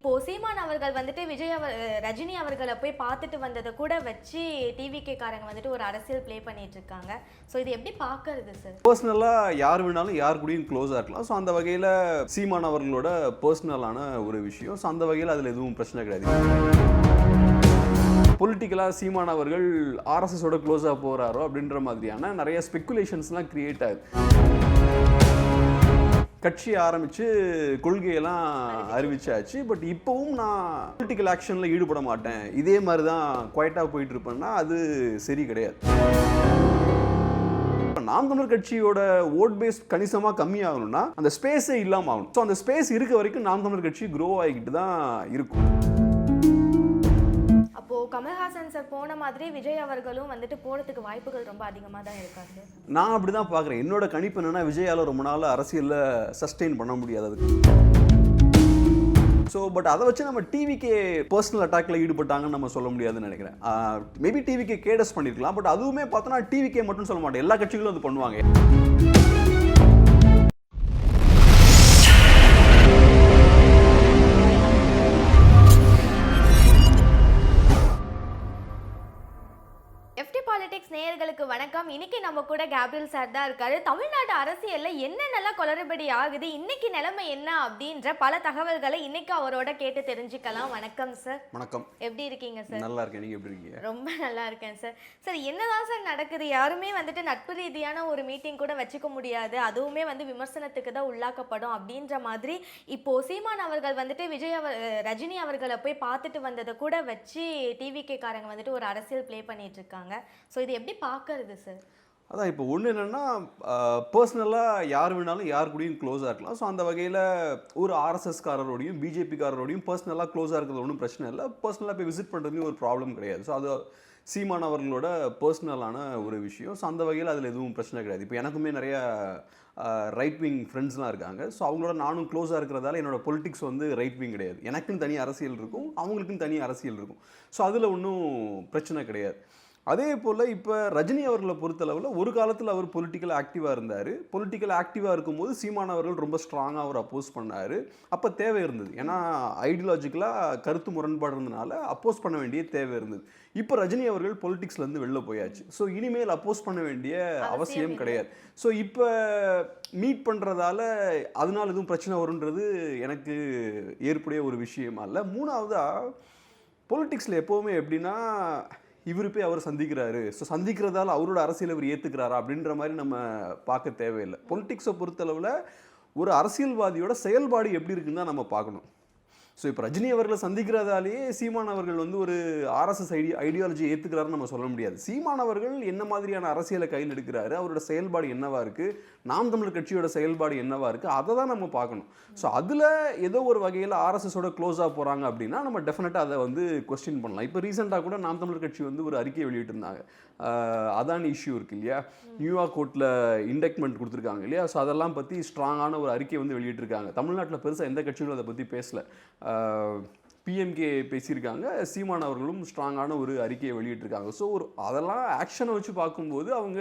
இப்போ சீமான் அவர்கள் வந்துட்டு ரஜினி அவர்களை போய் பார்த்துட்டு வந்ததை கூட வச்சு டிவிகே காரங்க வந்துட்டு ஒரு அரசியல் ப்ளே பண்ணிட்டு இருக்காங்க. ஸோ இது எப்படி பார்க்கறது சார்? பர்சனலாக யார் வேணாலும் யார் கூடயும் க்ளோஸாக இருக்கலாம். ஸோ அந்த வகையில் சீமான் அவர்களோட பர்சனலான ஒரு விஷயம். ஸோ அந்த வகையில் அதில் எதுவும் பிரச்சனை கிடையாது. பொலிட்டிக்கலாக சீமான் அவர்கள் ஆர்எஸ்எஸோட க்ளோஸாக போகிறாரோ அப்படின்ற மாதிரியான நிறைய ஸ்பெக்குலேஷன்ஸ்லாம் கிரியேட் ஆகுது. கட்சி ஆரம்பித்து கொள்கையெல்லாம் அறிவிச்சாச்சு. பட் இப்போவும் நான் பொலிட்டிக்கல் ஆக்ஷனில் ஈடுபட மாட்டேன், இதே மாதிரி தான் குவைட்டாக போயிட்டு இருப்பேன்னா அது சரி கிடையாது. நாம் தமிழர் கட்சியோட ஓட் பேஸ் கணிசமாக கம்மியாகணும்னா அந்த ஸ்பேஸே இல்லாமல் ஆகணும். ஸோ அந்த ஸ்பேஸ் இருக்க வரைக்கும் நாம் தமிழர் கட்சி க்ரோ ஆகிக்கிட்டு தான் இருக்கும். அப்போ கமல்ஹாசன் சார் போன மாதிரி விஜய் அவர்களும் வந்துட்டு போறதுக்கு வாய்ப்புகள் ரொம்ப அதிகமாக தான் இருக்காது. நான் அப்படி தான் பார்க்குறேன். என்னோட கணிப்பு என்னன்னா, விஜயால ரொம்ப நாள் அரசியலில் சஸ்டெயின் பண்ண முடியாது. ஸோ பட் அதை வச்சு நம்ம டிவிக்கே பர்சனல் அட்டாக்ல ஈடுபட்டாங்கன்னு நம்ம சொல்ல முடியாதுன்னு நினைக்கிறேன். மேபி டிவிக்கே கேடஸ் பண்ணியிருக்கலாம். பட் அதுவுமே பார்த்தோன்னா டிவிக்கே மட்டும் சொல்ல மாட்டேன், எல்லா கட்சிகளும் அது பண்ணுவாங்க. நேயர்களுக்கு வணக்கம். இன்னைக்கு நம்ம கூட கேப்ரியல் சார் தான் இருக்காரு. தமிழ்நாட்டு அரசியல்ல என்னென்னலாம் குளறுபடி ஆகுது, இன்னைக்கு நிலைமை என்ன அப்படின்ற பல தகவல்களை இன்னைக்கு அவரோட கேட்டு தெரிஞ்சுக்கலாம். வணக்கம் சார். வணக்கம். எப்படி இருக்கீங்க சார்? நல்லா இருக்கேன், நீங்க எப்படி இருக்கீங்க? ரொம்ப நல்லா இருக்கேன் சார். சார் என்னதான் சார் நடக்குது? யாருமே வந்துட்டு நட்பு ரீதியான ஒரு மீட்டிங் கூட வச்சுக்க முடியாது, அதுவுமே வந்து விமர்சனத்துக்கு தான் உள்ளாக்கப்படும் அப்படின்ற மாதிரி இப்போ சீமான் அவர்கள் வந்துட்டு ரஜினி அவர்களை போய் பார்த்துட்டு வந்ததை கூட வச்சு டிவிகே காரங்க வந்துட்டு ஒரு அரசியல் ப்ளே பண்ணிட்டு இருக்காங்க. ஸோ இது எப்படி பார்க்கறது சார்? அதான் இப்போ ஒன்று என்னென்னா, பர்சனலாக யார் வேணாலும் யார் கூடயும் க்ளோஸாக இருக்கலாம். ஸோ அந்த வகையில் ஒரு ஆர்எஸ்எஸ்காரரோடையும் பிஜேபிக்காரரோடையும் பர்சனலாக க்ளோஸாக இருக்கிறது ஒன்றும் பிரச்சனை இல்லை. பர்சனலாக போய் விசிட் பண்ணுறதுலையும் ஒரு ப்ராப்ளம் கிடையாது. ஸோ அது சீமான் அவர்களோட பர்சனலான ஒரு விஷயம். ஸோ அந்த வகையில் அதில் எதுவும் பிரச்சனை கிடையாது. இப்போ எனக்குமே நிறையா ரைட் விங் ஃப்ரெண்ட்ஸ்லாம் இருக்காங்க. ஸோ அவங்களோட நானும் க்ளோஸாக இருக்கிறதால என்னோட பொலிட்டிக்ஸ் வந்து ரைட் விங் கிடையாது. எனக்குன்னு தனி அரசியல் இருக்கும், அவங்களுக்குன்னு தனி அரசியல் இருக்கும். ஸோ அதில் ஒன்றும் பிரச்சனை கிடையாது. அதே போல் இப்போ ரஜினி அவர்களை பொறுத்தளவில் ஒரு காலத்தில் அவர் பொலிட்டிக்கல் ஆக்டிவாக இருந்தார். பொலிட்டிக்கல் ஆக்டிவாக இருக்கும்போது சீமான் அவர்கள் ரொம்ப ஸ்ட்ராங்காக அவர் அப்போஸ் பண்ணார். அப்போ தேவை இருந்தது, ஏன்னா ஐடியாலஜிக்கலாக கருத்து முரண்பாடு இருந்ததுனால அப்போஸ் பண்ண வேண்டிய தேவை இருந்தது. இப்போ ரஜினி அவர்கள் பொலிட்டிக்ஸ்லேருந்து வெளில போயாச்சு. ஸோ இனிமேல் அப்போஸ் பண்ண வேண்டிய அவசியம் கிடையாது. ஸோ இப்போ மீட் பண்ணுறதால அதனால எதுவும் பிரச்சனை வருன்றது எனக்கு ஏற்புடைய ஒரு விஷயமா இல்லை. மூணாவதாக பொலிட்டிக்ஸில் எப்போவுமே எப்படின்னா, இவர் போய் அவர் சந்திக்கிறாரு, ஸோ சந்திக்கிறதால அவரோட அரசியல் இவர் ஏற்றுக்கிறாரா அப்படின்ற மாதிரி நம்ம பார்க்க தேவையில்லை. பொலிட்டிக்ஸை பொறுத்தளவில் ஒரு அரசியல்வாதியோட செயல்பாடு எப்படி இருக்குன்னு தான் நம்ம பார்க்கணும். ஸோ இப்போ ரஜினி அவர்களை சந்திக்கிறதாலேயே சீமான் அவர்கள் வந்து ஒரு ஆர்எஸ்எஸ் ஐடியாலஜி ஏற்றுக்கிறாருன்னு நம்ம சொல்ல முடியாது. சீமான் அவர்கள் என்ன மாதிரியான அரசியலை கையில் எடுக்கிறாரு, அவரோட செயல்பாடு என்னவா இருக்குது, நாம் தமிழர் கட்சியோட செயல்பாடு என்னவா இருக்குது, அதை தான் நம்ம பார்க்கணும். ஸோ அதில் ஏதோ ஒரு வகையில் ஆர்எஸ்எஸோட க்ளோஸாக போகிறாங்க அப்படின்னா நம்ம டெஃபினட்டாக அதை வந்து கொஸ்டின் பண்ணலாம். இப்போ ரீசெண்டாக கூட நாம் தமிழர் கட்சி வந்து ஒரு அறிக்கையை வெளியிட்டிருந்தாங்க. அதானி இஷ்யூ இருக்குது இல்லையா, நியூயார்க் கோர்ட்டில் இண்டக்ட்மெண்ட் கொடுத்துருக்காங்க இல்லையா. ஸோ அதெல்லாம் பற்றி ஸ்ட்ராங்கான ஒரு அறிக்கை வந்து வெளியிட்டிருக்காங்க. தமிழ்நாட்டில் பெருசாக எந்த கட்சிகளும் அதை பற்றி பேசலை. பிஎம்கே பேசியிருக்காங்க, சீமான் அவர்களும் ஸ்ட்ராங்கான ஒரு அறிக்கையை வெளியிட்டிருக்காங்க. ஸோ அதெல்லாம் ஆக்ஷனை வச்சு பார்க்கும்போது அவங்க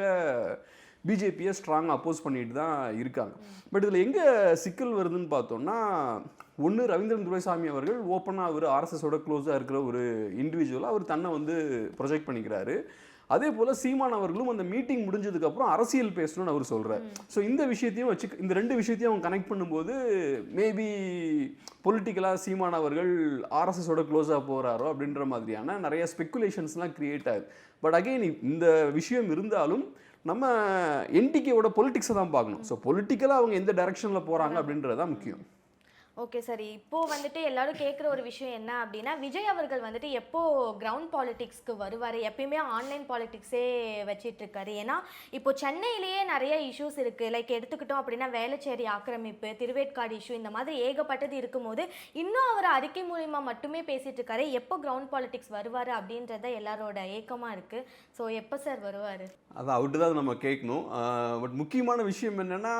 பிஜேபியை ஸ்ட்ராங்காக அப்போஸ் பண்ணிட்டு தான் இருக்காங்க. பட் இதில் எங்கே சிக்கல் வருதுன்னு பார்த்தோம்னா, ஒன்று ரவீந்திரன் துரைசாமி அவர்கள் ஓப்பனாக அவர் ஆர்எஸ்எஸோட க்ளோஸாக இருக்கிற ஒரு இண்டிவிஜுவலாக அவர் தன்னை வந்து ப்ரொஜெக்ட் பண்ணிக்கிறாரு. அதே போல் சீமான் அவர்களும் அந்த மீட்டிங் முடிஞ்சதுக்கப்புறம் அரசியல் பேசணும்னு அவர் சொல்கிறார். ஸோ இந்த விஷயத்தையும் வச்சு இந்த ரெண்டு விஷயத்தையும் அவங்க கனெக்ட் பண்ணும்போது மேபி பொலிட்டிக்கலாக சீமான் அவர்கள் ஆர்எஸ்எஸோட க்ளோஸாக போகிறாரோ அப்படின்ற மாதிரியான நிறைய ஸ்பெக்குலேஷன்ஸ்லாம் கிரியேட் ஆகுது. பட் அகெயின் இந்த விஷயம் இருந்தாலும் நம்ம என்டிகேவோட பொலிட்டிக்ஸை தான் பார்க்கணும். ஸோ பொலிட்டிக்கலாக அவங்க எந்த டைரக்ஷனில் போகிறாங்க அப்படின்றது தான் முக்கியம். Okay sir. இப்போது வந்துட்டு எல்லாரும் கேட்குற ஒரு விஷயம் என்ன அப்படின்னா, விஜய் அவர்கள் வந்துட்டு எப்போ கிரவுண்ட் பாலிட்டிக்ஸ்க்கு வருவார்? எப்பயுமே ஆன்லைன் பாலிட்டிக்ஸே வச்சிட்டு இருக்காரு. ஏன்னா இப்போ சென்னையிலேயே நிறைய இஷ்யூஸ் இருக்குது. லைக் எடுத்துக்கிட்டோம் அப்படின்னா வேளச்சேரி ஆக்கிரமிப்பு, திருவேற்காடு இஷ்யூ, இந்த மாதிரி ஏகப்பட்டது இருக்கும்போது இன்னும் அவர் அறிக்கை மூலிமா மட்டுமே பேசிகிட்டு இருக்காரு. எப்போ கிரவுண்ட் பாலிட்டிக்ஸ் வருவார் அப்படின்றத எல்லாரோட ஏக்கமாக இருக்குது. ஸோ எப்போ சார் வருவார்? அதான் அவர்கிட்ட தான் நம்ம கேட்கணும். பட் முக்கியமான விஷயம் என்னென்னா,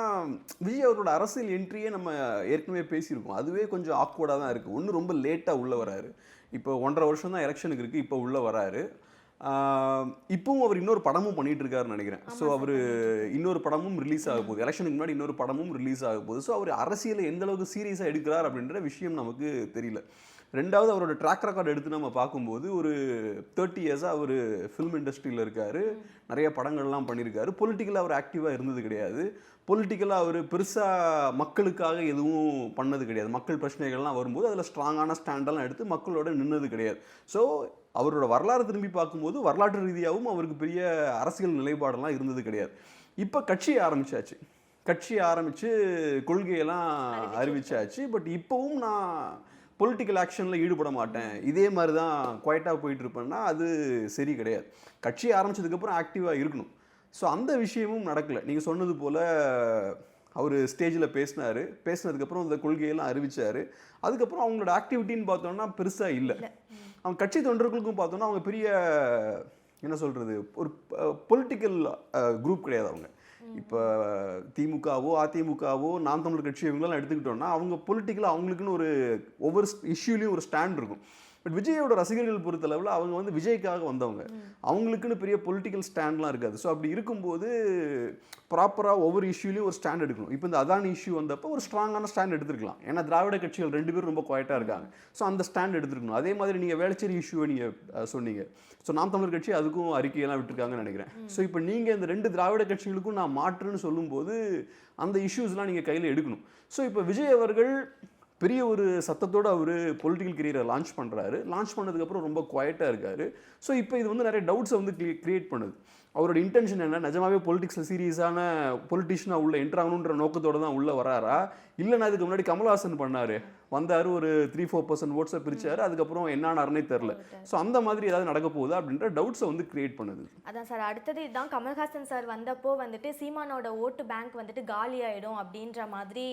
விஜய் அவரோட அரசியல் என்ட்ரியே நம்ம ஏற்கனவே பேசியிருக்கோம். அதுவே கொஞ்சம் ஆக்வர்டாக தான் இருக்குது. ஒன்று ரொம்ப லேட்டாக உள்ளே வராரு. இப்போ 1.5 வருஷம் தான் எலெக்ஷனுக்கு இருக்குது, இப்போ உள்ளே வராரு. இப்பவும் அவர் இன்னொரு படமும் பண்ணிட்டு இருக்காருன்னு நினைக்கிறேன். ஸோ அவர் இன்னொரு படமும் ரிலீஸ் ஆக போகுது, எலெக்ஷனுக்கு முன்னாடி இன்னொரு படமும் ரிலீஸ் ஆக போகுது. ஸோ அவர் அரசியலை எந்த அளவுக்கு சீரியஸாக எடுக்கிறார் அப்படின்ற விஷயம் நமக்கு தெரியல. ரெண்டாவது அவரோட ட்ராக் ரெக்கார்டு எடுத்து நம்ம பார்க்கும்போது ஒரு 30 இயர்ஸாக அவர் ஃபிலிம் இண்டஸ்ட்ரியில் இருக்கார், நிறைய படங்கள்லாம் பண்ணியிருக்காரு. பொலிட்டிக்கலாக அவர் ஆக்டிவாக இருந்தது கிடையாது, பொலிட்டிக்கலாக அவர் பெருசாக மக்களுக்காக எதுவும் பண்ணது கிடையாது. மக்கள் பிரச்சனைகள்லாம் வரும்போது அதில் ஸ்ட்ராங்கான ஸ்டாண்டெல்லாம் எடுத்து மக்களோட நின்னது கிடையாது. ஸோ அவரோட வரலாறு திரும்பி பார்க்கும்போது வரலாற்று ரீதியாகவும் அவருக்கு பெரிய அரசியல் நிலைப்பாடெல்லாம் இருந்தது கிடையாது. இப்போ கட்சி ஆரம்பிச்சாச்சு, கட்சி ஆரம்பித்து கொள்கையெல்லாம் அறிவிச்சாச்சு. பட் இப்போவும் நான் பொலிட்டிக்கல் ஆக்ஷனில் ஈடுபட மாட்டேன், இதே மாதிரி தான் குவைட்டாக போயிட்டு இருப்பேன்னா அது சரி கிடையாது. கட்சி ஆரம்பித்ததுக்கப்புறம் ஆக்டிவாக இருக்கணும். ஸோ அந்த விஷயமும் நடக்கலை. நீங்கள் சொன்னது போல் அவர் ஸ்டேஜில் பேசினதுக்கப்புறம் அந்த கொள்கையெல்லாம் அறிவித்தார். அதுக்கப்புறம் அவங்களோட ஆக்டிவிட்டின்னு பார்த்தோன்னா பெருசாக இல்லை. அவங்க கட்சி தொண்டர்களுக்கும் பார்த்தோன்னா அவங்க பெரிய என்ன சொல்கிறது, ஒரு பொலிட்டிக்கல் குரூப் கிடையாது அவங்க. இப்போ திமுகவோ அதிமுகவோ நாம் தமிழர் கட்சி இவங்களெல்லாம் எடுத்துக்கிட்டோம்னா அவங்க பொலிட்டிக்கலாக அவங்களுக்குன்னு ஒரு ஒவ்வொரு இஷ்யூலையும் ஒரு ஸ்டாண்ட் இருக்கும். பட் விஜயோட ரசிகர்கள் பொறுத்தளவில் அவங்க வந்து விஜய்க்காக வந்தவங்க, அவங்களுக்குன்னு பெரிய பொலிட்டிக்கல் ஸ்டாண்ட்லாம் இருக்காது. ஸோ அப்படி இருக்கும்போது ப்ராப்பராக ஒவ்வொரு இஷ்யூலையும் ஒரு ஸ்டாண்ட் எடுக்கணும். இப்போ இந்த அதானி இஷ்யூ வந்தப்போ ஒரு ஸ்ட்ராங்கான ஸ்டாண்ட் எடுத்துருக்கலாம், ஏன்னா திராவிட கட்சிகள் 2 பேரும் ரொம்ப குவைட்டாக இருக்காங்க. ஸோ அந்த ஸ்டாண்ட் எடுத்துருக்கணும். அதே மாதிரி நீங்கள் வேளச்சேரி இஷ்யூவை நீங்கள் சொன்னீங்க. ஸோ நாம் தமிழர் கட்சி அதுக்கும் அறிக்கையெல்லாம் விட்டுருக்காங்கன்னு நினைக்கிறேன். ஸோ இப்போ நீங்கள் இந்த 2 திராவிட கட்சிகளுக்கும் நான் மாற்றுன்னு சொல்லும்போது அந்த இஷ்யூஸ்லாம் நீங்கள் கையில் எடுக்கணும். ஸோ இப்போ விஜய் அவர்கள் பெரிய ஒரு சத்தத்தோடு அவர் பொலிட்டிக்கல் கெரியரை லான்ச் பண்ணுறாரு. லான்ச் பண்ணதுக்கப்புறம் ரொம்ப குவைட்டாக இருக்கார். ஸோ இப்போ இது வந்து நிறைய டவுட்ஸை வந்து கிரியேட் பண்ணுது. அவரோட இன்டென்ஷன் என்ன, நிஜமாவே பொலிட்டிக்ஸில் சீரியஸான பொலிட்டிஷியனாக உள்ள என்ட்ராகணுன்ற நோக்கத்தோடு தான் உள்ளே வராரா, இல்லைன்னா அதுக்கு முன்னாடி கமல்ஹாசன் பண்ணார், வந்தார் ஒரு 3-4% ஓட்ஸை பிரித்தார், அதுக்கப்புறம் என்னானாருன்னே தெரில. ஸோ அந்த மாதிரி ஏதாவது நடக்க போகுதா அப்படின்ற டவுட்ஸை வந்து கிரியேட் பண்ணுது. அதான் சார், அடுத்தது இதுதான் கமல்ஹாசன் சார் வந்தப்போ வந்துட்டு சீமானோட ஓட்டு பேங்க் வந்துட்டு காலி ஆகிடும் அப்படின்ற மாதிரி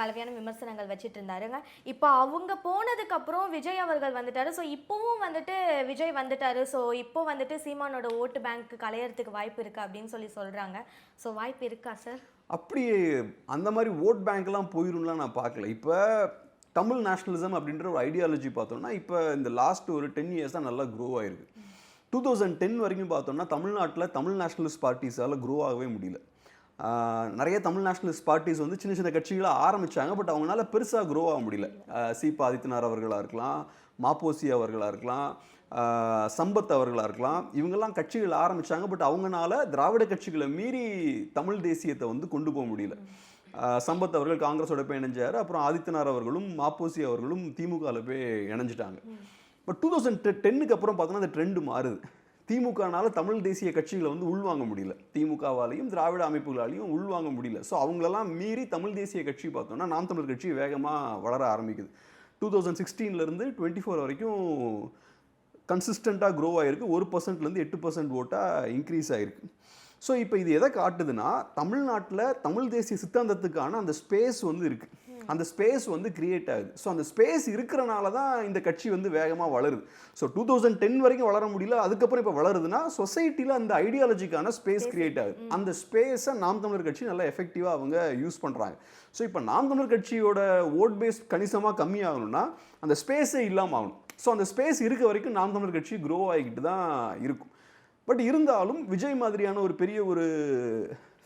கலவையான விமர்சனங்கள் வச்சுட்டு இருந்தாருங்க. இப்போ அவங்க போனதுக்கப்புறம் விஜய் அவர்கள் வந்துட்டாரு. ஸோ இப்போவும் வந்துட்டு விஜய் வந்துட்டாரு. ஸோ இப்போ வந்துட்டு சீமானோட ஓட்டு பேங்க் கலையறதுக்கு வாய்ப்பு இருக்குது அப்படின்னு சொல்கிறாங்க. ஸோ வாய்ப்பு இருக்கா சார்? அப்படி அந்த மாதிரி ஓட் பேங்க்லாம் போயிரும்லாம் நான் பார்க்கல. இப்போ தமிழ் நேஷ்னலிசம் அப்படின்ற ஒரு ஐடியாலஜி பார்த்தோம்னா இப்போ இந்த லாஸ்ட் ஒரு 10 இயர்ஸ் தான் நல்லா க்ரோ ஆகிருக்கு. 2010 வரைக்கும் பார்த்தோம்னா தமிழ்நாட்டில் தமிழ் நேஷ்னலிஸ்ட் பார்ட்டிஸால் க்ரோ ஆகவே முடியல. நிறைய தமிழ் நேஷ்னலிஸ்ட் பார்ட்டிஸ் வந்து சின்ன சின்ன கட்சிகளாக ஆரம்பித்தாங்க, பட் அவங்களால பெருசாக க்ரோ ஆக முடியல. சீபா ஆதித்யநாத் அவர்களாக இருக்கலாம், மாப்போசி அவர்களாக இருக்கலாம், சம்பத் அவர்களாக இருக்கலாம், இவங்கெல்லாம் கட்சிகள் ஆரம்பித்தாங்க. பட் அவங்களால திராவிட கட்சிகளை மீறி தமிழ் தேசியத்தை வந்து கொண்டு போக முடியல. சம்பத் அவர்கள் காங்கிரஸோட போய் இணைஞ்சார், அப்புறம் ஆதித்யநாத் அவர்களும் மாப்போசி அவர்களும் திமுகவில் போய் இணைஞ்சிட்டாங்க. பட் 2010க்கு அப்புறம் பார்த்தோன்னா அந்த ட்ரெண்டு மாறுது. திமுகனால தமிழ் தேசிய கட்சிகளை வந்து உள்வாங்க முடியல, திமுகவாலையும் திராவிட அமைப்புகளாலையும் உள்வாங்க முடியல. ஸோ அவங்களெல்லாம் மீறி தமிழ் தேசிய கட்சி பார்த்தோன்னா நாம் தமிழர் கட்சி வேகமாக வளர ஆரம்பிக்குது. 2016 24 வரைக்கும் கன்சிஸ்டண்ட்டாக க்ரோ ஆகிருக்கு. 1%லேருந்து 8% ஓட்டாக இன்க்ரீஸ் ஆகிருக்கு. ஸோ இப்போ இது எதை காட்டுதுன்னா தமிழ்நாட்டில் தமிழ் தேசிய சித்தாந்தத்துக்கான அந்த ஸ்பேஸ் வந்து இருக்குது, அந்த ஸ்பேஸ் வந்து கிரியேட் ஆகுது. ஸோ அந்த ஸ்பேஸ் இருக்கிறனால தான் இந்த கட்சி வந்து வேகமாக வளருது. ஸோ 2010 வரைக்கும் வளர முடியல, அதுக்கப்புறம் இப்போ வளருதுன்னா சொசைட்டியில் அந்த ஐடியாலஜிக்கான ஸ்பேஸ் கிரியேட் ஆகுது. அந்த ஸ்பேஸை நாம் தமிழர் கட்சி நல்லா எஃபெக்டிவாக அவங்க யூஸ் பண்ணுறாங்க. ஸோ இப்போ நாம் தமிழர் கட்சியோட ஓட் பேஸ் கணிசமாக கம்மியாகணும்னா அந்த ஸ்பேஸே இல்லாமல் ஆகணும். ஸோ அந்த ஸ்பேஸ் இருக்க வரைக்கும் நாம் தமிழர் கட்சி க்ரோ ஆகிக்கிட்டு தான் இருக்கும். பட் இருந்தாலும் விஜய் மாதிரியான ஒரு பெரிய ஒரு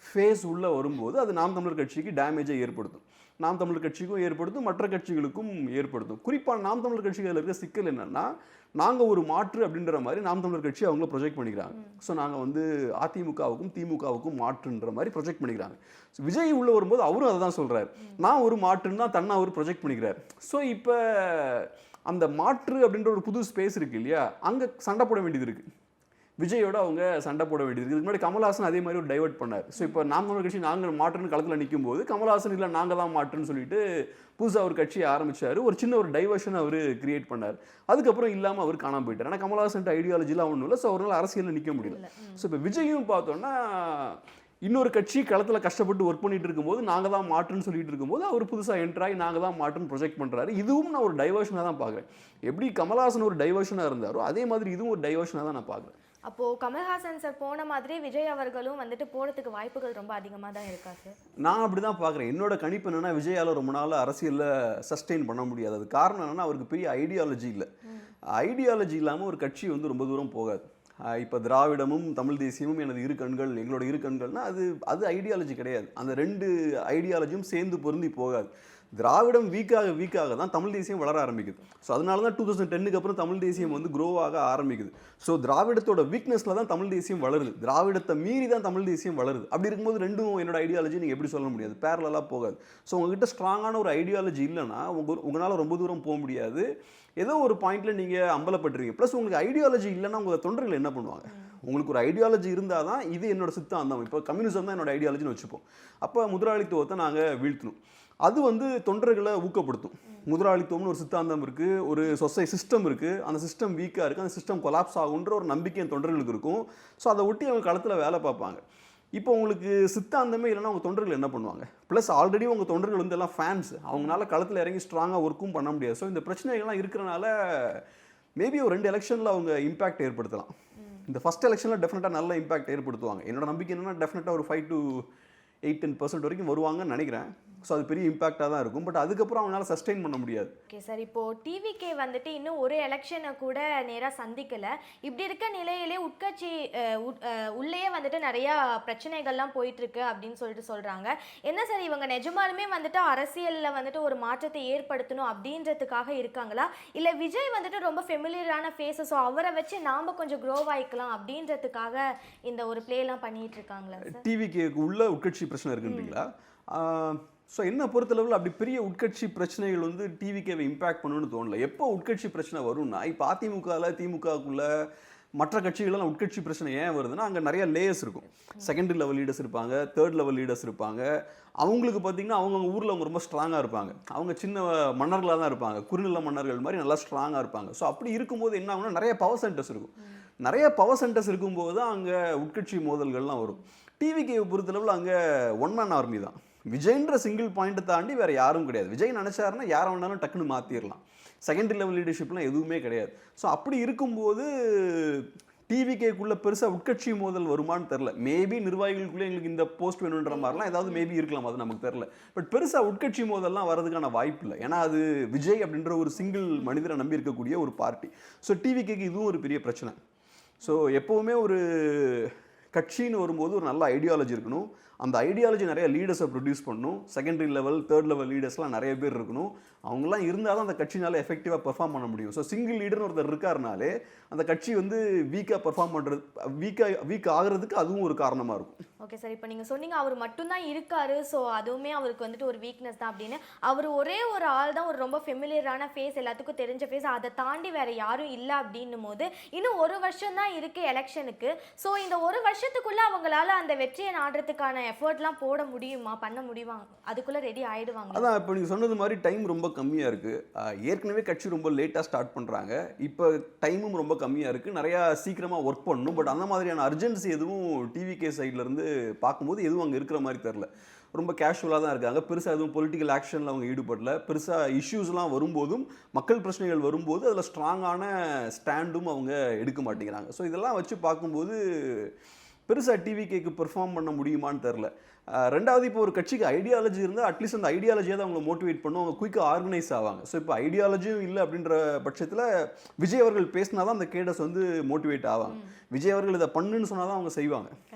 ஃபேஸ் உள்ளே வரும்போது அது நாம் தமிழர் கட்சிக்கு டேமேஜை ஏற்படுத்தும். நாம் தமிழர் கட்சிக்கும் ஏற்படுத்தும், மற்ற கட்சிகளுக்கும் ஏற்படுத்தும். குறிப்பாக நாம் தமிழர் கட்சிகளில் இருக்க சிக்கல் என்னென்னா, நாங்கள் ஒரு மாற்று அப்படின்ற மாதிரி நாம் தமிழர் கட்சி அவங்கள ப்ரொஜெக்ட் பண்ணிக்கிறாங்க. ஸோ நாங்கள் வந்து அதிமுகவுக்கும் திமுகவுக்கும் மாற்றுன்ற மாதிரி ப்ரொஜெக்ட் பண்ணிக்கிறாங்க. ஸோ விஜய் உள்ளே வரும்போது அவரும் அதை தான் சொல்கிறார், நான் ஒரு மாற்றுன்னு தான் தன்னை அவர் ப்ரொஜெக்ட் பண்ணிக்கிறார். ஸோ இப்போ அந்த மாற்று அப்படின்ற ஒரு புது ஸ்பேஸ் இருக்குது இல்லையா, அங்கே சண்டை போட வேண்டியது இருக்குது. விஜயோட அவங்க சண்டை போட வேண்டியது. இதுக்கு முன்னாடி கமல்ஹாசன் அதே மாதிரி ஒரு டைவர்ட் பண்ணார். ஸோ இப்போ நாம் தமிழர் கட்சி நாங்கள் மாற்றுன்னு களத்தில் நிற்கும் போது கமல்ஹாசன் இல்லை நாங்கள் தான் மாற்றுன்னு சொல்லிட்டு புதுசாக ஒரு கட்சியை ஆரம்பித்தார். ஒரு சின்ன ஒரு டைவர்ஷன் அவர் கிரியேட் பண்ணார். அதுக்கப்புறம் இல்லாமல் அவர் காணாமல் போயிட்டார். ஆனால் கமல்ஹாசன் ஐடியாலஜிலாம் ஒன்றும் இல்லை. ஸோ அவரால் அரசியலில் நிற்க முடியல. ஸோ இப்போ விஜயும் பார்த்தோன்னா இன்னொரு கட்சி களத்தில் கஷ்டப்பட்டு ஒர்க் பண்ணிட்டு இருக்கும்போது நாங்கள் தான் மாற்றுன்னு சொல்லிட்டு இருக்கும்போது அவர் புதுசாக என்ட்ராகி நாங்கள் தான் மாற்றுன்னு ப்ரொஜெக்ட் பண்ணுறாரு. இதுவும் நான் ஒரு டைவர்ஷனாக தான் பார்க்குறேன். எப்படி கமல்ஹாசன் ஒரு டைவர்ஷனாக இருந்தாரோ அதே மாதிரி இதுவும் ஒரு டைவர்ஷனாக தான் நான் பார்க்குறேன். அப்போது கமல்ஹாசன் சார் போன மாதிரி விஜய் அவர்களும் வந்துட்டு போகிறதுக்கு வாய்ப்புகள் ரொம்ப அதிகமாக தான் இருக்கா சார்? நான் அப்படி தான் பார்க்குறேன். என்னோட கணிப்பு என்னென்னா விஜயால் ரொம்ப நாள் அரசியலில் சஸ்டெயின் பண்ண முடியாது. அது காரணம் என்னென்னா அவருக்கு பெரிய ஐடியாலஜி இல்லை. ஐடியாலஜி இல்லாமல் ஒரு கட்சி வந்து ரொம்ப தூரம் போகாது. இப்போ திராவிடமும் தமிழ் தேசியமும் எனது இரு கண்கள், எங்களோட இரு கண்கள்னா அது அது ஐடியாலஜி கிடையாது. அந்த 2 ஐடியாலஜியும் சேர்ந்து பொருந்தி போகாது. திராவிடம் வீக்காக தான் தமிழ் தேசியம் வளர ஆரம்பிக்குது. ஸோ அதனால தான் 2010க்கு அப்புறம் தமிழ் தேசியம் வந்து க்ரோ ஆக ஆரம்பிக்குது. ஸோ திராவிடத்தோட வீக்னஸில் தான் தமிழ் தேசியம் வளருது. திராவிடத்தை மீறி தான் தமிழ் தேசியம் வளருது. அப்படி இருக்கும்போது ரெண்டும் என்னோட ஐடியாலஜி நீங்கள் எப்படி சொல்ல முடியாது, பேரலாக போகாது. ஸோ உங்ககிட்ட ஸ்ட்ராங்கான ஒரு ஐடியாலஜி இல்லைன்னா உங்களால் ரொம்ப தூரம் போக முடியாது. ஏதோ ஒரு பாயிண்ட்ல நீங்கள் அம்பலப்பட்டுருவீங்க. ப்ளஸ் உங்களுக்கு ஐடியாலஜி இல்லைன்னா உங்கள் தொண்டர்கள் என்ன பண்ணுவாங்க? உங்களுக்கு ஒரு ஐடியாலஜி இருந்தால் தான் இது என்னோட சித்தாந்தம், இப்போ கம்யூனிசம் தான் என்னோட ஐடியாலஜின்னு வச்சுப்போம். அப்போ முதலாளித்துவத்தை நாங்கள் வீழ்த்தணும். அது வந்து தொண்டர்களை ஊக்கப்படுத்தும். முதலாளித்துவம்னு ஒரு சித்தாந்தம் இருக்குது, ஒரு சிஸ்டம் இருக்குது, அந்த சிஸ்டம் வீக்காக இருக்குது, அந்த சிஸ்டம் கொலாப்ஸ் ஆகுன்ற ஒரு நம்பிக்கை என் தொண்டர்களுக்கு இருக்கும். ஸோ அதை ஒட்டி அவங்க களத்தில் வேலை பார்ப்பாங்க. இப்போ உங்களுக்கு சித்தாந்தமே இல்லைன்னா உங்கள் தொண்டர்கள் என்ன பண்ணுவாங்க? ப்ளஸ் ஆல்ரெடி உங்கள் தொண்டர்கள் வந்து எல்லாம் ஃபேன்ஸ், அவங்களால களத்தில் இறங்கி ஸ்ட்ராங்காக ஒர்க்கும் பண்ண முடியாது. ஸோ இந்த பிரச்சனைகள்லாம் இருக்கிறனால மேபி ஒரு 2 எலெக்ஷனில் அவங்க இம்பாக்ட் ஏற்படுத்தலாம். இந்த ஃபர்ஸ்ட் எலெக்ஷனில் டெஃபினட்டாக நல்ல இம்பாக்ட் ஏற்படுத்துவாங்க. என்னோட நம்பிக்கை என்னன்னா டெஃபினட்டாக ஒரு 5 to 8-10% வரைக்கும் வருவாங்கன்னு நினைக்கிறேன். ஸோ அது பெரிய இம்பாக்டாக தான் இருக்கும். பட் அதுக்கப்புறம் அவங்களால சஸ்டெயின் பண்ண முடியாது. ஓகே சார், இப்போ டிவிகே வந்துட்டு இன்னும் ஒரு எலெக்ஷனை கூட நேராக சந்திக்கல. இப்படி இருக்க நிலையிலே உட்கட்சி உள்ளேயே வந்துட்டு நிறையா பிரச்சனைகள்லாம் போயிட்டு இருக்கு அப்படின்னு சொல்லிட்டு சொல்றாங்க. என்ன சார், இவங்க நிஜமாலுமே வந்துட்டு அரசியலில் வந்துட்டு ஒரு மாற்றத்தை ஏற்படுத்தணும் அப்படின்றதுக்காக இருக்காங்களா, இல்லை விஜய் வந்துட்டு ரொம்ப ஃபெமிலியரான ஃபேஸஸ், ஸோ அவரை வச்சு நாம கொஞ்சம் க்ரோ ஆயிக்கலாம் அப்படின்றதுக்காக இந்த ஒரு பிளேலாம் பண்ணிட்டு இருக்காங்களா சார்? டிவிகேக்கு உள்ள உட்கட்சி பிரச்சனை இருக்குன்றீங்களா? ஸோ என்ன பொறுத்தளவில் அப்படி பெரிய உட்கட்சி பிரச்சனைகள் வந்து டிவிகேவை இம்பாக்ட் பண்ணணும்னு தோணல. எப்போ உட்கட்சி பிரச்சனை வரும்னா, இப்போ அதிமுகவில் திமுகக்குள்ள மற்ற கட்சிகளெல்லாம் உட்கட்சி பிரச்சனை ஏன் வருதுன்னா, அங்கே நிறைய லேயர்ஸ் இருக்கும். செகண்டரி லெவல் லீடர்ஸ் இருப்பாங்க, தேர்ட் லெவல் லீடர்ஸ் இருப்பாங்க. அவங்களுக்கு பார்த்தீங்கன்னா அவங்க ஊரில் அவங்க ரொம்ப ஸ்ட்ராங்காக இருப்பாங்க. அவங்க சின்ன மன்னர்களாக தான் இருப்பாங்க, குறுநில மன்னர்கள் மாதிரி நல்லா ஸ்ட்ராங்காக இருப்பாங்க. ஸோ அப்படி இருக்கும்போது என்ன ஆகும்னா, நிறைய பவர் சென்டர்ஸ் இருக்கும். நிறைய பவர் சென்டர்ஸ் இருக்கும்போது தான் அங்கே உட்கட்சி மோதல்கள்லாம் வரும். டிவிகேவை பொறுத்தளவில் அங்கே ஒன் மேன் ஆர்மி தான். விஜய்ன்ற சிங்கிள் பாயிண்ட்டை தாண்டி வேறு யாரும் கிடையாது. விஜய் நினச்சாருன்னா யாரை வேணாலும் டக்குன்னு மாற்றிடலாம். செகண்டரி லெவல் லீடர்ஷிப்லாம் எதுவுமே கிடையாது. ஸோ அப்படி இருக்கும்போது டிவிகேக்குள்ளே பெருசாக உட்கட்சி மோதல் வருமானு தெரில. மேபி நிர்வாகிகளுக்குள்ளே எங்களுக்கு இந்த போஸ்ட் வேணுன்ற மாதிரிலாம் ஏதாவது மேபி இருக்கலாம், அது நமக்கு தெரில. பட் பெருசாக உட்கட்சி மோதல்லாம் வரதுக்கான வாய்ப்பு இல்லை. ஏன்னா அது விஜய் அப்படின்ற ஒரு சிங்கிள் மனிதரை நம்பி இருக்கக்கூடிய ஒரு பார்ட்டி. ஸோ டிவிகேக்கு இதுவும் ஒரு பெரிய பிரச்சனை. ஸோ எப்போவுமே ஒரு கட்சின்னு வரும்போது ஒரு நல்ல ஐடியாலஜி இருக்கணும். அந்த ஐடியாலஜி நிறைய லீடர்ஸை ப்ரொடியூஸ் பண்ணணும். செகண்டரி லெவல், தேர்ட் லெவல் லீடர்ஸ்லாம் நிறைய பேர் இருக்கணும். அவங்களாம் இருந்தால் தான் அந்த கட்சினால எஃபெக்டிவாக பெர்ஃபார்ம் பண்ண முடியும். ஸோ சிங்கிள் லீடர்னு ஒருத்தர் இருக்காருனாலே அந்த கட்சி வந்து வீக்காக பெர்ஃபார்ம் பண்ணுறது, வீக் ஆகிறதுக்கு அதுவும் ஒரு காரணமாக இருக்கும். ஓகே சார், இப்போ நீங்கள் சொன்னீங்க அவர் மட்டும்தான் இருக்காரு, ஸோ அதுவுமே அவருக்கு வந்துட்டு ஒரு வீக்னஸ் தான் அப்படின்னு. அவர் ஒரே ஒரு ஆள் தான், ஒரு ரொம்ப ஃபெமிலியரான ஃபேஸ், எல்லாத்துக்கும் தெரிஞ்ச ஃபேஸ், அதை தாண்டி வேற யாரும் இல்லை அப்படின்னும் போது இன்னும் 1 வருஷம் தான் இருக்குது எலெக்ஷனுக்கு. ஸோ இந்த 1 வருஷத்துக்குள்ளே அவங்களால அந்த வெற்றியை நாடுறதுக்கான எஃபர்ட்லாம் போட முடியுமா, பண்ண முடியுமா, அதுக்குள்ளே ரெடி ஆகிடுவாங்க? அதான் இப்போ நீங்கள் சொன்னது மாதிரி டைம் ரொம்ப கம்மியாக இருக்குது. ஏற்கனவே கட்சி ரொம்ப லேட்டாக ஸ்டார்ட் பண்ணுறாங்க. இப்போ டைமும் ரொம்ப கம்மியாக இருக்குது. நிறையா சீக்கிரமாக ஒர்க் பண்ணணும். பட் அந்த மாதிரியான அர்ஜென்சி எதுவும் டிவிகே சைட்லேருந்து பார்க்கும்போது எதுவும் அங்கே இருக்கிற மாதிரி தெரில. ரொம்ப கேஷுவலாக தான் இருக்காங்க. பெருசாக எதுவும் பொலிட்டிக்கல் ஆக்ஷனில் அவங்க ஈடுபடல. பெருசாக இஷ்யூஸ்லாம் வரும்போதும், மக்கள் பிரச்சனைகள் வரும்போது அதில் ஸ்ட்ராங்கான ஸ்டாண்டும் அவங்க எடுக்க மாட்டேங்கிறாங்க. ஸோ இதெல்லாம் வச்சு பார்க்கும்போது பெருசாக டிவிகேக்கு பெர்ஃபார்ம் பண்ண முடியுமான்னு தெரில. ரெண்டாவது, இப்போ ஒரு கட்சிக்கு ஐடியாலஜி இருந்தால் அட்லீஸ்ட் அந்த ஐடியாலஜியை தான் அவங்களை மோட்டிவேட் பண்ணும், அவங்க குயிக்காக ஆர்கனைஸ் ஆவாங்க. ஸோ இப்போ ஐடியாலஜியும் இல்லை அப்படின்ற பட்சத்தில் விஜய் அவர்கள் பேசினா தான் அந்த கேடர்ஸ் வந்து மோட்டிவேட் ஆவாங்க. விஜய் அவர்கள் இதை பண்ணுன்னு சொன்னால் தான் அவங்க செய்வாங்க.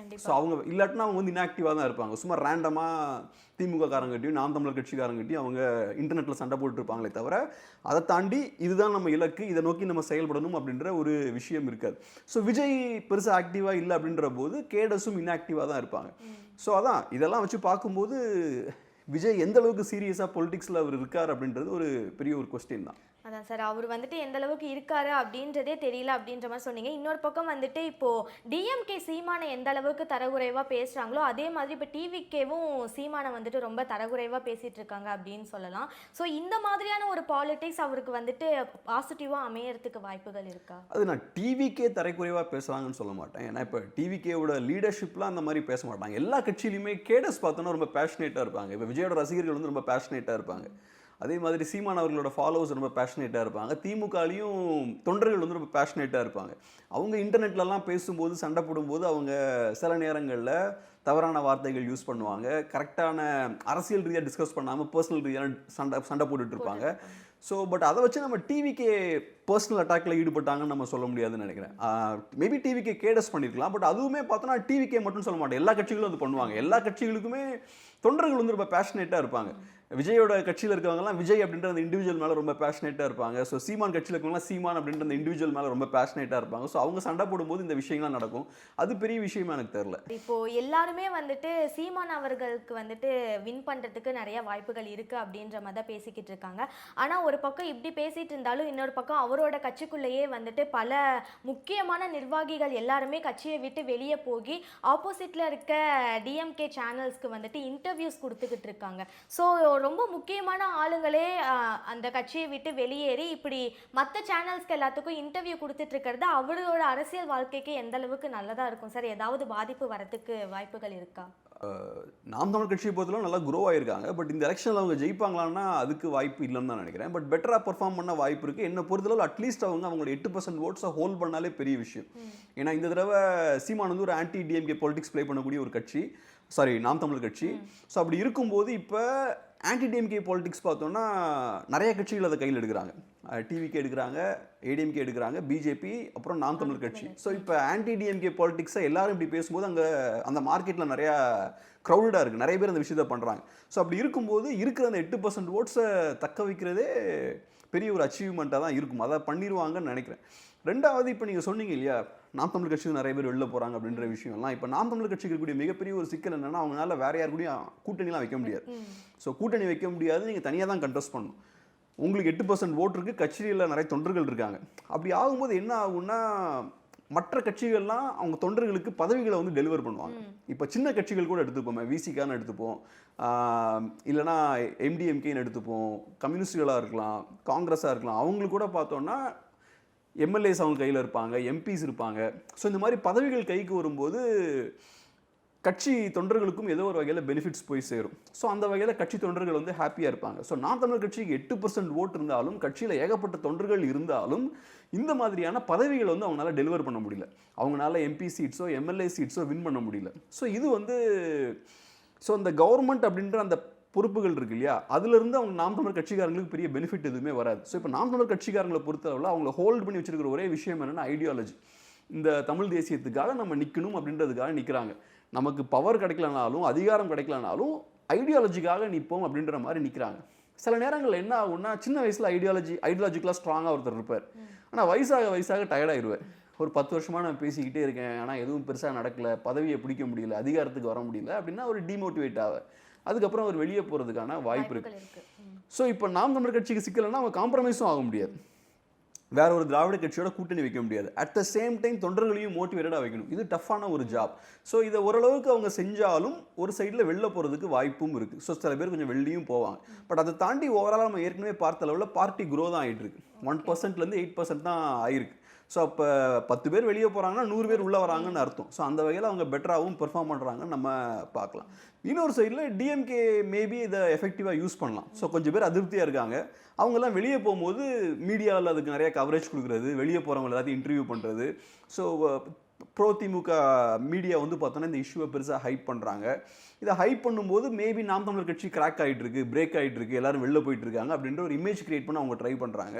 ஸோ அவங்க இல்லாட்டினா அவங்க வந்து இன்ஆக்டிவாக தான் இருப்பாங்க. சும்மா ரேண்டமாக திமுக காரங்கிட்டையும் நாம் தமிழர் கட்சிக்காரங்கிட்டையும் அவங்க இன்டர்நெட்டில் சண்டை போட்டுருப்பாங்களே தவிர அதை தாண்டி இதுதான் நம்ம இலக்கு, இதை நோக்கி நம்ம செயல்படணும் அப்படின்ற ஒரு விஷயம் இருக்காது. ஸோ விஜய் பெருசாக ஆக்டிவாக இல்லை அப்படின்ற போது கேடர்ஸும் இன்ஆக்டிவாக தான் இருப்பாங்க. ஸோ அதான் இதெல்லாம் வச்சு பார்க்கும்போது விஜய் எந்த அளவுக்கு சீரியஸாக பொலிட்டிக்ஸில் அவர் இருக்கார் அப்படின்றது ஒரு பெரிய ஒரு கொஸ்டின் தான். அதான் சார், அவர் வந்துட்டு எந்த அளவுக்கு இருக்காரு அப்படின்றதே தெரியல அப்படின்ற மாதிரி சொன்னீங்க. இன்னொரு பக்கம் வந்துட்டு இப்போ டிஎம்கே சீமானை எந்த அளவுக்கு தரகுறைவாக பேசுகிறாங்களோ அதே மாதிரி இப்போ டிவிகேவும் சீமானை வந்துட்டு ரொம்ப தரகுறைவாக பேசிகிட்டு இருக்காங்க அப்படின்னு சொல்லலாம். ஸோ இந்த மாதிரியான ஒரு பாலிடிக்ஸ் அவருக்கு வந்துட்டு பாசிட்டிவாக அமையறதுக்கு வாய்ப்புகள் இருக்கா? அது நான் டிவிகே தரக்குறைவாக பேசுகிறாங்கன்னு சொல்ல மாட்டேன். ஏன்னா இப்போ டிவிகேவோட லீடர்ஷிப்லாம் அந்த மாதிரி பேச மாட்டாங்க. எல்லா கட்சியிலுமே கேடர்ஸ் பார்த்தோன்னா ரொம்ப பேஷனேட்டாக இருப்பாங்க. இப்போ விஜயோட ரசிகர்கள் வந்து ரொம்ப பேஷனேட்டாக இருப்பாங்க. அதே மாதிரி சீமான் அவர்களோட ஃபாலோவர்ஸ் ரொம்ப பேஷனேட்டாக இருப்பாங்க. திமுகலையும் தொண்டர்கள் வந்து ரொம்ப பேஷனேட்டாக இருப்பாங்க. அவங்க இன்டர்நெட்லலாம் பேசும்போது, சண்டை போடும்போது அவங்க சில நேரங்களில் தவறான வார்த்தைகள் யூஸ் பண்ணுவாங்க, கரெக்டான அரசியல் ரீதியாக டிஸ்கஸ் பண்ணாமல் பர்சனல் ரீதியான சண்டை போட்டுட்டு இருப்பாங்க. ஸோ பட் அதை வச்சு நம்ம டிவிக்கே பர்சனல் அட்டாக்ல ஈடுபட்டாங்கன்னு நம்ம சொல்ல முடியாதுன்னு நினைக்கிறேன். மேபி டிவிக்கே கேடஸ் பண்ணியிருக்கலாம். பட் அதுவுமே பார்த்தோன்னா டிவிக்கே மட்டும் சொல்ல மாட்டேன், எல்லா கட்சிகளும் அது பண்ணுவாங்க. எல்லா கட்சிகளுக்குமே தொண்டர்கள் வந்து ரொம்ப பேஷனேட்டாக இருப்பாங்க. விஜயோட கட்சியில் இருக்கவங்கலாம் விஜய் அப்படின்ற அந்த இண்டிவிஜுவல் மேலே ரொம்ப பேஷனேட்டாக இருப்பாங்க. ஸோ சீமான் கட்சியில் இருக்கவங்கலாம் சீமான் அப்படின்ற அந்த இண்டிவிஜுவல் மேலே ரொம்ப பேஷனேட்டாக இருப்பாங்க. ஸோ அவங்க சண்டை போடும்போது இந்த விஷயங்கள்லாம் நடக்கும். அது பெரிய விஷயமா எனக்கு தெரியல. இப்போ எல்லாருமே வந்துட்டு சீமான் அவர்களுக்கு வந்துட்டு வின் பண்றதுக்கு நிறைய வாய்ப்புகள் இருக்கு அப்படின்ற மாதிரி தான் பேசிக்கிட்டு இருக்காங்க. ஆனா ஒரு பக்கம் இப்படி பேசிட்டு இருந்தாலும் இன்னொரு பக்கம் அவரோட கட்சிக்குள்ளேயே வந்துட்டு பல முக்கியமான நிர்வாகிகள் எல்லாருமே கட்சியை விட்டு வெளியே போகி ஆப்போசிட்ல இருக்க டிஎம்கே சேனல்ஸ்க்கு வந்துட்டு இன்டர்வியூஸ் கொடுத்துக்கிட்டு இருக்காங்க. ஸோ ரொம்ப முக்கியமான ஆளுங்களே அந்த கட்சியை விட்டு வெளியேறி இப்படி மற்ற சேனல்ஸ்க்கு எல்லாத்துக்கும் இன்டர்வியூ கொடுத்துட்டு இருக்கிறது அவரோட அரசியல் வாழ்க்கைக்கு எந்த அளவுக்கு நல்லதா இருக்கும் சார்? ஏதாவது பாதிப்பு வரதுக்கு வாய்ப்புகள் இருக்கா? நாம் தமிழ் கட்சியை பொறுத்தவரை நல்லா க்ரோ ஆயிருக்காங்க. பட் இந்த எலெக்ஷனில் அவங்க ஜெயிப்பாங்களான்னா அதுக்கு வாய்ப்பு இல்லைன்னு தான் நினைக்கிறேன். பட் பெட்டராக பெர்ஃபார்ம் பண்ண வாய்ப்பு இருக்குது. என்னை பொறுத்தளவு அட்லீஸ்ட் அவங்களோட 8% ஓட்ஸை ஹோல்ட் பண்ணாலே பெரிய விஷயம். ஏன்னா இந்த தடவை சீமான் வந்து ஒரு ஆன்டி டிஎம்கே பாலிடிக்ஸ் ப்ளே பண்ணக்கூடிய ஒரு கட்சி, சாரி நாம் தமிழ் கட்சி. ஸோ அப்படி இருக்கும்போது இப்போ ஆன்டி டிஎம்கே பாலிடிக்ஸ் பார்த்தோன்னா நிறைய கட்சிகள் அதை கையில் எடுக்கிறாங்க. டிவிக்கு எடுக்கிறாங்க, ஏடிஎம்கே எடுக்கிறாங்க, பிஜேபி, அப்புறம் நாம் தமிழ் கட்சி. ஸோ இப்போ ஆன்டி டிஎம்கே பாலிடிக்ஸை எல்லாரும் இப்படி பேசும்போது அங்கே அந்த மார்க்கெட்டில் நிறையா க்ரௌடாக இருக்குது, நிறைய பேர் அந்த விஷயத்தை பண்ணுறாங்க. ஸோ அப்படி இருக்கும்போது இருக்கிற அந்த 8% ஓட்ஸை தக்க வைக்கிறதே பெரிய ஒரு அச்சீவ்மெண்ட்டாக தான் இருக்கும். அதை பண்ணிடுவாங்கன்னு நினைக்கிறேன். ரெண்டாவது, இப்போ நீங்கள் சொன்னீங்க இல்லையா, நாம் தமிழ் கட்சிக்கு நிறைய பேர் வெளில போகிறாங்க அப்படின்ற விஷயம்லாம். இப்போ நாம் தமிழ் கட்சிக்கு இருக்கக்கூடிய மிகப்பெரிய ஒரு சிக்கல் என்னென்னா அவங்களால வேற யார் கூடயும் கூட்டணிலாம் வைக்க முடியாது. ஸோ கூட்டணி வைக்க முடியாது, நீங்கள் தனியாக தான் கண்டெஸ்ட் பண்ணணும். உங்களுக்கு 8% ஓட்டு இருக்குது, கட்சியில் நிறைய தொண்டர்கள் இருக்காங்க. அப்படி ஆகும்போது என்ன ஆகும்னா மற்ற கட்சிகள்லாம் அவங்க தொண்டர்களுக்கு பதவிகளை வந்து டெலிவர் பண்ணுவாங்க. இப்போ சின்ன கட்சிகள் கூட எடுத்துப்போம், விசிகான்னு எடுத்துப்போம், இல்லைனா எம்டிஎம்கேன்னு எடுத்துப்போம், கம்யூனிஸ்டுகளாக இருக்கலாம், காங்கிரஸாக இருக்கலாம். அவங்களுக்கு கூட பார்த்தோன்னா எம்எல்ஏஸ் அவங்க கையில் இருப்பாங்க, எம்பிஸ் இருப்பாங்க. ஸோ இந்த மாதிரி பதவிகள் கைக்கு வரும்போது கட்சி தொண்டர்களுக்கும் ஏதோ ஒரு வகையில் பெனிஃபிட்ஸ் போய் சேரும். ஸோ அந்த வகையில் கட்சி தொண்டர்கள் வந்து ஹாப்பியாக இருப்பாங்க. ஸோ நாம் தமிழ் கட்சிக்கு 8% ஓட்டு இருந்தாலும், கட்சியில் ஏகப்பட்ட தொண்டர்கள் இருந்தாலும் இந்த மாதிரியான பதவிகளை வந்து அவங்களால டெலிவர் பண்ண முடியல. அவங்களால எம்பி சீட்ஸோ எம்எல்ஏ சீட்ஸோ வின் பண்ண முடியல. ஸோ இது வந்து அந்த கவர்மெண்ட் அப்படின்ற அந்த பொறுப்புகள் இருக்கு இல்லையா, அதுலேருந்து அவங்க நாம் தமிழ் கட்சிக்காரங்களுக்கு பெரிய பெனிஃபிட் எதுவுமே வராது. ஸோ இப்போ நாம் தமிழ் கட்சிக்காரங்களை பொறுத்தளவில் அவங்கள ஹோல்ட் பண்ணி வச்சிருக்கிற ஒரே விஷயம் என்னென்னா ஐடியாலஜி. இந்த தமிழ் தேசியத்துக்காக நம்ம நிற்கணும் அப்படின்றதுக்காக நிற்கிறாங்க. நமக்கு பவர் கிடைக்கலனாலும் அதிகாரம் கிடைக்கலனாலும் ஐடியாலஜிக்காக நிற்போம் அப்படின்ற மாதிரி நிற்கிறாங்க. சில நேரங்களில் என்ன ஆகும்னா, சின்ன வயசில் ஐடியாலஜிக்கலாக ஸ்ட்ராங்காக ஒருத்தர் இருப்பார். ஆனால் வயசாக டயர்டாகிடுவார். ஒரு 10 வருஷமாக நான் பேசிக்கிட்டே இருக்கேன், ஆனால் எதுவும் பெருசாக நடக்கலை, பதவியை பிடிக்க முடியல, அதிகாரத்துக்கு வர முடியல அப்படின்னா ஒரு டிமோட்டிவேட் ஆவார். அதுக்கப்புறம் அவர் வெளியே போகிறதுக்கான வாய்ப்பு இருக்குது. ஸோ இப்போ நாம் தமிழ் கட்சிக்கு சிக்கலைன்னா அவங்க காம்ப்ரமைஸும் ஆக முடியாது, வேற ஒரு திராவிட கட்சியோட கூட்டணி வைக்க முடியாது. அட் த சேம் டைம் தொண்டர்களையும் மோட்டிவேட்டடாக வைக்கணும். இது டஃப்பான ஒரு ஜாப். ஸோ இதை ஓரளவுக்கு அவங்க செஞ்சாலும் ஒரு சைடில் வெளில போகிறதுக்கு வாய்ப்பும் இருக்குது. ஸோ சில பேர் கொஞ்சம் வெளியும் போவாங்க. பட் அதை தாண்டி ஓவராலாக நம்ம ஏற்கனவே பார்த்த அளவில் பார்ட்டி க்ரோ தான் ஆகிட்டு இருக்கு. 1%லேருந்து 8% தான் ஆயிருக்கு. ஸோ அப்போ 10 பேர் வெளியே போகிறாங்கன்னா 100 பேர் உள்ளே வராங்கன்னு அர்த்தம். ஸோ அந்த வகையில் அவங்க பெட்டராகவும் பெர்ஃபார்ம் பண்ணுறாங்கன்னு நம்ம பார்க்கலாம். இன்னொரு சைடில் டிஎம்கே மேபி இதை எஃபெக்டிவாக யூஸ் பண்ணலாம். ஸோ கொஞ்சம் பேர் அதிருப்தியாக இருக்காங்க, அவங்கெல்லாம் வெளியே போகும்போது மீடியாவில் அதுக்கு நிறைய கவரேஜ் கொடுக்குறது, வெளியே போகிறவங்க எல்லாத்தையும் இன்டர்வியூ பண்ணுறது. ஸோ ப்ரோ திமுக மீடியா வந்து பார்த்தோன்னா இந்த இஷ்யூவை பெருசாக ஹைப் பண்ணுறாங்க. இதை ஹைப் பண்ணும்போது மேபி நாம் தமிழர் கட்சி கிராக் ஆகிட்டு இருக்கு, பிரேக் ஆகிட்டு இருக்கு, எல்லாரும் வெளில போயிட்டு இருக்காங்க அப்படின்ற ஒரு இமேஜ் கிரியேட் பண்ண அவங்க ட்ரை பண்ணுறாங்க.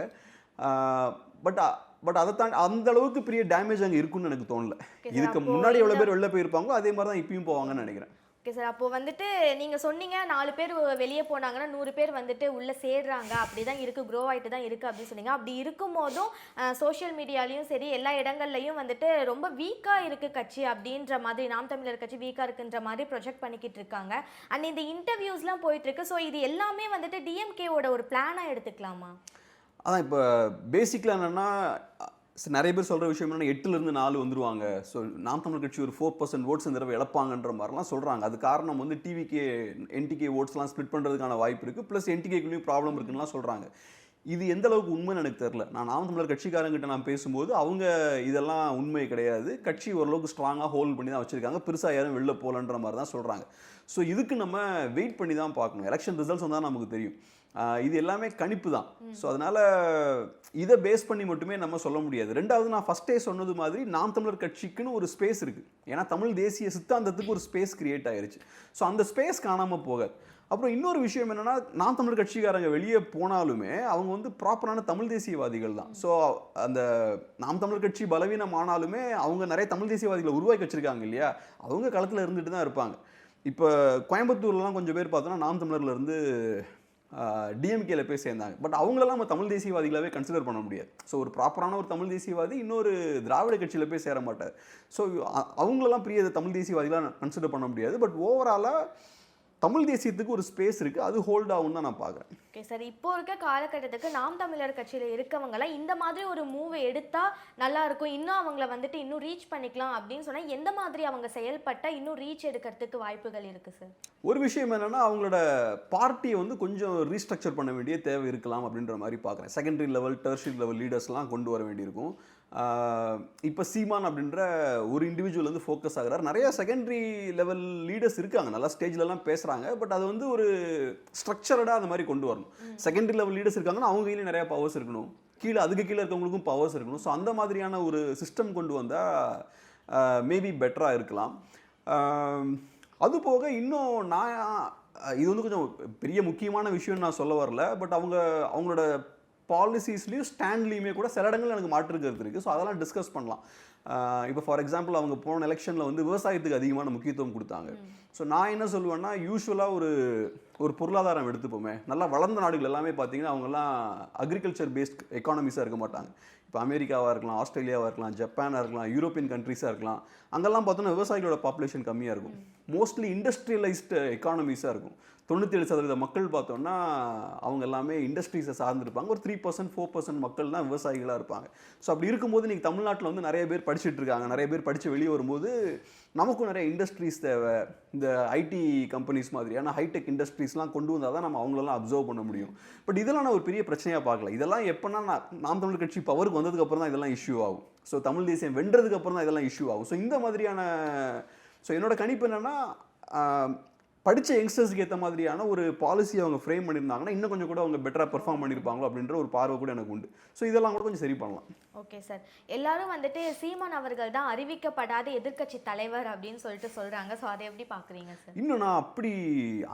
பட் அதை தாண்டி அந்த அளவுக்கு பெரிய டேமேஜ் அங்கே இருக்குன்னு எனக்கு தோணல. இதுக்கு முன்னாடி எவ்வளோ பேர் வெளில போயிருப்பாங்களோ அதே மாதிரி தான் இப்பயும் போவாங்கன்னு நினைக்கிறேன். ஓகே சார், அப்போ வந்துட்டு நீங்கள் சொன்னீங்க 4 பேர் வெளியே போனாங்கன்னா 100 பேர் வந்துட்டு உள்ளே சேர்றாங்க, அப்படி தான் இருக்குது, க்ரோ ஆகிட்டு தான் இருக்குது அப்படின்னு சொன்னீங்க. அப்படி இருக்கும் போதும் சோஷியல் மீடியாலையும் சரி எல்லா இடங்கள்லையும் வந்துட்டு ரொம்ப வீக்காக இருக்குது கட்சி அப்படின்ற மாதிரி, நாம் தமிழர் கட்சி வீக்காக இருக்குன்ற மாதிரி ப்ரொஜெக்ட் பண்ணிக்கிட்டு இருக்காங்க. அண்ட் இந்த இன்டர்வியூஸ்லாம் போயிட்டுருக்கு. ஸோ இது எல்லாமே வந்துட்டு டிஎம்கேவோட ஒரு பிளானாக எடுத்துக்கலாமா? அதான் இப்போ பேசிக்கலாக என்னென்னா, நிறைய பேர் சொல்கிற விஷயம் என்னென்னா 8லேருந்து 4 வந்துருவாங்க. ஸோ நாம் தமிழ் கட்சி ஒரு 4% ஓட்ஸ் இந்த தடவை இழப்பாங்கன்ற மாதிரிலாம் சொல்கிறாங்க. அது காரணம் வந்து டிவிகே என்டிகே ஓட்ஸ்லாம் ஸ்ப்ளிட் பண்ணுறதுக்கான வாய்ப்பு இருக்குது, ப்ளஸ் என்டிகேக்குள்ளேயும் ப்ராப்ளம் இருக்குன்னுலாம் சொல்கிறாங்க. இது எந்த அளவுக்கு உண்மைன்னு எனக்கு தெரில. நாம் தமிழர் கட்சிக்காரங்கிட்ட நான் பேசும்போது அவங்க இதெல்லாம் உண்மை கிடையாது, கட்சி ஓரளவுக்கு ஸ்ட்ராங்காக ஹோல்ட் பண்ணி தான் வச்சுருக்காங்க, பெருசாக யாரும் வெளில போகலன்ற மாதிரி தான் சொல்கிறாங்க. ஸோ இதுக்கு நம்ம வெயிட் பண்ணி தான் பார்க்கணும். எலெக்ஷன் ரிசல்ட்ஸ் வந்தால் நமக்கு தெரியும். இது எல்லாமே கணிப்பு தான். ஸோ அதனால் இதை பேஸ் பண்ணி மட்டுமே நம்ம சொல்ல முடியாது. ரெண்டாவது, நான் ஃபஸ்ட்டே சொன்னது மாதிரி நாம் தமிழர் கட்சிக்குன்னு ஒரு ஸ்பேஸ் இருக்குது. ஏன்னா தமிழ் தேசிய சித்தாந்தத்துக்கு ஒரு ஸ்பேஸ் கிரியேட் ஆயிருச்சு. ஸோ அந்த ஸ்பேஸ் காணாமல் போகாது. அப்புறம் இன்னொரு விஷயம் என்னென்னா, நாம் தமிழர் கட்சிக்காரங்க வெளியே போனாலுமே அவங்க வந்து ப்ராப்பரான தமிழ் தேசியவாதிகள் தான். ஸோ அந்த நாம் தமிழர் கட்சி பலவீனம் ஆனாலுமே அவங்க நிறைய தமிழ் தேசியவாதிகளை உருவாக்கி வச்சுருக்காங்க இல்லையா, அவங்க களத்தில் இருந்துட்டு தான் இருப்பாங்க. இப்போ கோயம்புத்தூர்லாம் கொஞ்சம் பேர் பார்த்தோன்னா நாம் தமிழர்லேருந்து டிஎம்கேல போய் சேர்ந்தாங்க. பட் அவங்களெல்லாம் நம்ம தமிழ் தேசியவாதிகளாகவே கன்சிடர் பண்ண முடியாது. ஸோ ஒரு ப்ராப்பரான ஒரு தமிழ் தேசியவாதி இன்னொரு திராவிட கட்சியில் போய் சேர மாட்டார். ஸோ அவங்களெல்லாம் பெரிய தமிழ் தேசியவாதிகளாக கன்சிடர் பண்ண முடியாது. பட் ஓவராலாக தமிழ் தேசியத்துக்கு ஒரு ஸ்பேஸ் இருக்குது, அது ஹோல்ட் ஆகும் தான் நான் பார்க்குறேன். ஓகே சார், இப்போ இருக்க காலகட்டத்துக்கு நாம் தமிழர் கட்சியில் இருக்கவங்கலாம் இந்த மாதிரி ஒரு மூவை எடுத்தால் நல்லா இருக்கும், இன்னும் அவங்கள வந்துட்டு இன்னும் ரீச் பண்ணிக்கலாம் அப்படின்னு சொன்னால் எந்த மாதிரி அவங்க செயல்பட்டால் இன்னும் ரீச் எடுக்கிறதுக்கு வாய்ப்புகள் இருக்குது சார்? ஒரு விஷயம் என்னென்னா, அவங்களோட பார்ட்டியை வந்து கொஞ்சம் ரீஸ்ட்ரக்சர் பண்ண வேண்டிய தேவை இருக்கலாம் அப்படின்ற மாதிரி பார்க்குறேன். செகண்டரி லெவல், டெர்ஷரி லெவல் லீடர்ஸ்லாம் கொண்டு வர வேண்டியிருக்கும். இப்போ சீமான் அப்படின்ற ஒரு இண்டிவிஜுவல் வந்து ஃபோக்கஸ் ஆகிறார். நிறைய செகண்டரி லெவல் லீடர்ஸ் இருக்காங்க, நல்லா ஸ்டேஜ்லலாம் பேசுகிறாங்க. பட் அது வந்து ஒரு ஸ்ட்ரக்சர்டாக அந்த மாதிரி கொண்டு வரணும். செகண்டரி லெவல் லீடர்ஸ் இருக்காங்கன்னா அவங்க கையில நிறைய பவர்ஸ் இருக்கணும், அதுக்கு கீழே இருக்கவங்களுக்கும் பவர்ஸ் இருக்கணும். ஸோ அந்த மாதிரியான ஒரு சிஸ்டம் கொண்டு வந்தால் மேபி பெட்டராக இருக்கலாம். அது போக இன்னும் நான் இது வந்து கொஞ்சம் பெரிய முக்கியமான விஷயம்னு நான் சொல்ல வரல. பட் அவங்களோட பாலிசிஸ்லேயும் ஸ்டாண்ட்லேயுமே கூட சில இடங்கள் எனக்கு மாற்று கருத்து இருக்குது. ஸோ அதெல்லாம் டிஸ்கஸ் பண்ணலாம். இப்போ ஃபார் எக்ஸாம்பிள் அவங்க போன எலெக்ஷனில் வந்து விவசாயத்துக்கு அதிகமான முக்கியத்துவம் கொடுத்தாங்க. ஸோ நான் என்ன சொல்லுவேன்னா, யூஸ்வலாக ஒரு பொருளாதாரம் எடுத்துப்போமே, நல்லா வளர்ந்த நாடுகள் எல்லாமே பார்த்தீங்கன்னா அவங்கெல்லாம் அக்ரிகல்ச்சர் பேஸ்ட் எக்கானமிஸாக இருக்க மாட்டாங்க. இப்போ அமெரிக்காவாக இருக்கலாம், ஆஸ்திரேலியாவாக இருக்கலாம், ஜப்பானாக இருக்கலாம், யூரோப்பியன் கண்ட்ரீஸாக இருக்கலாம். அங்கெல்லாம் பார்த்தோன்னா விவசாயிகளோட பாப்புலேஷன் கம்மியாக இருக்கும். மோஸ்ட்லி இண்டஸ்ட்ரியலைஸ்டு எக்கானமிஸாக இருக்கும். 97% மக்கள் பார்த்தோன்னா அவங்க எல்லாமே இண்டஸ்ட்ரீஸை சார்ந்திருப்பாங்க. ஒரு 3% 4% மக்கள் தான் விவசாயிகளாக இருப்பாங்க. ஸோ அப்படி இருக்கும்போது இன்றைக்கி தமிழ்நாட்டில் வந்து நிறைய பேர் படிச்சுட்டு இருக்காங்க. நிறைய பேர் படித்து வெளியே வரும்போது நமக்கும் நிறைய இண்டஸ்ட்ரீஸ் தேவை. இந்த ஐடி கம்பெனிஸ் மாதிரியான ஹைடெக் இண்டஸ்ட்ரீஸ்லாம் கொண்டு வந்தால் தான் நம்ம அவங்களெல்லாம் அப்சர்வ் பண்ண முடியும். பட் இதெல்லாம் நான் ஒரு பெரிய பிரச்சனையாக பார்க்கல. இதெல்லாம் எப்போனா நாம் தமிழ் கட்சி பவருக்கு வந்ததுக்கப்புறம் தான் இதெல்லாம் இஷ்யூ ஆகும். ஸோ தமிழ் தேசியம் வென்றதுக்கு அப்புறம் தான் இதெல்லாம் இஷ்யூ ஆகும். ஸோ இந்த மாதிரியான என்னோட கணிப்பு என்னென்னா, படித்த யங்ஸ்டர்ஸ்க்கு ஏற்ற மாதிரியான ஒரு பாலிசி அவங்க ஃப்ரேம் பண்ணியிருந்தாங்கன்னா இன்னும் கொஞ்சம் கூட அவங்க பெட்டராக பெர்ஃபார்ம் பண்ணியிருப்பாங்களோ அப்படின்ற ஒரு பார்வை கூட எனக்கு உண்டு. ஸோ இதெல்லாம் கூட கொஞ்சம் சரி பண்ணலாம். ஓகே சார், எல்லாரும் வந்துட்டு சீமான் அவர்கள் தான் அறிவிக்கப்படாத எதிர்க்கட்சி தலைவர் அப்படின்னு சொல்லிட்டு சொல்கிறாங்க. ஸோ அதை எப்படி பார்க்குறீங்க சார்? இன்னும் நான் அப்படி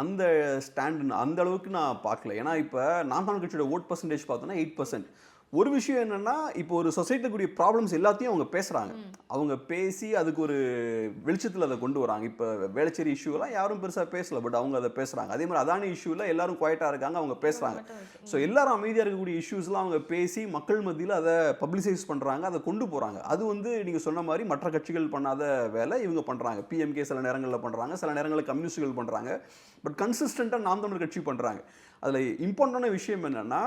அந்த ஸ்டாண்டு அந்த அளவுக்கு நான் பார்க்கல. ஏன்னா இப்போ நாம் தமிழ் கட்சியோட ஓட் பர்சன்டேஜ் பார்த்தோன்னா 8%. ஒரு விஷயம் என்னென்னா, இப்போ ஒரு சொசைட்டியில் கூடிய ப்ராப்ளம்ஸ் எல்லாத்தையும் அவங்க பேசுகிறாங்க. அவங்க பேசி அதுக்கு ஒரு வெளிச்சத்தில் அதை கொண்டு வராங்க. இப்போ வேளச்சேரி இஷ்யூலாம் யாரும் பெருசாக பேசலை, பட் அவங்க அதை பேசுகிறாங்க. அதே மாதிரி அதானி இஷ்யூவில் எல்லாரும் குவைட்டாக இருக்காங்க, அவங்க பேசுகிறாங்க. ஸோ எல்லாரும் அமைதியாக இருக்கக்கூடிய இஷ்யூஸ்லாம் அவங்க பேசி மக்கள் மத்தியில் அதை பப்ளிசைஸ் பண்ணுறாங்க, அதை கொண்டு போகிறாங்க. அது வந்து நீங்கள் சொன்ன மாதிரி மற்ற கட்சிகள் பண்ணாத வேலை இவங்க பண்ணுறாங்க. பிஎம்கே சில நேரங்களில் பண்ணுறாங்க, சில நேரங்களில் கம்யூனிஸ்டுகள் பண்ணுறாங்க. பட் கன்சிஸ்டண்ட்டாக நாம் தமிழ் கட்சி பண்ணுறாங்க. அதில் இம்பார்ட்டண்டான விஷயம் என்னென்னா,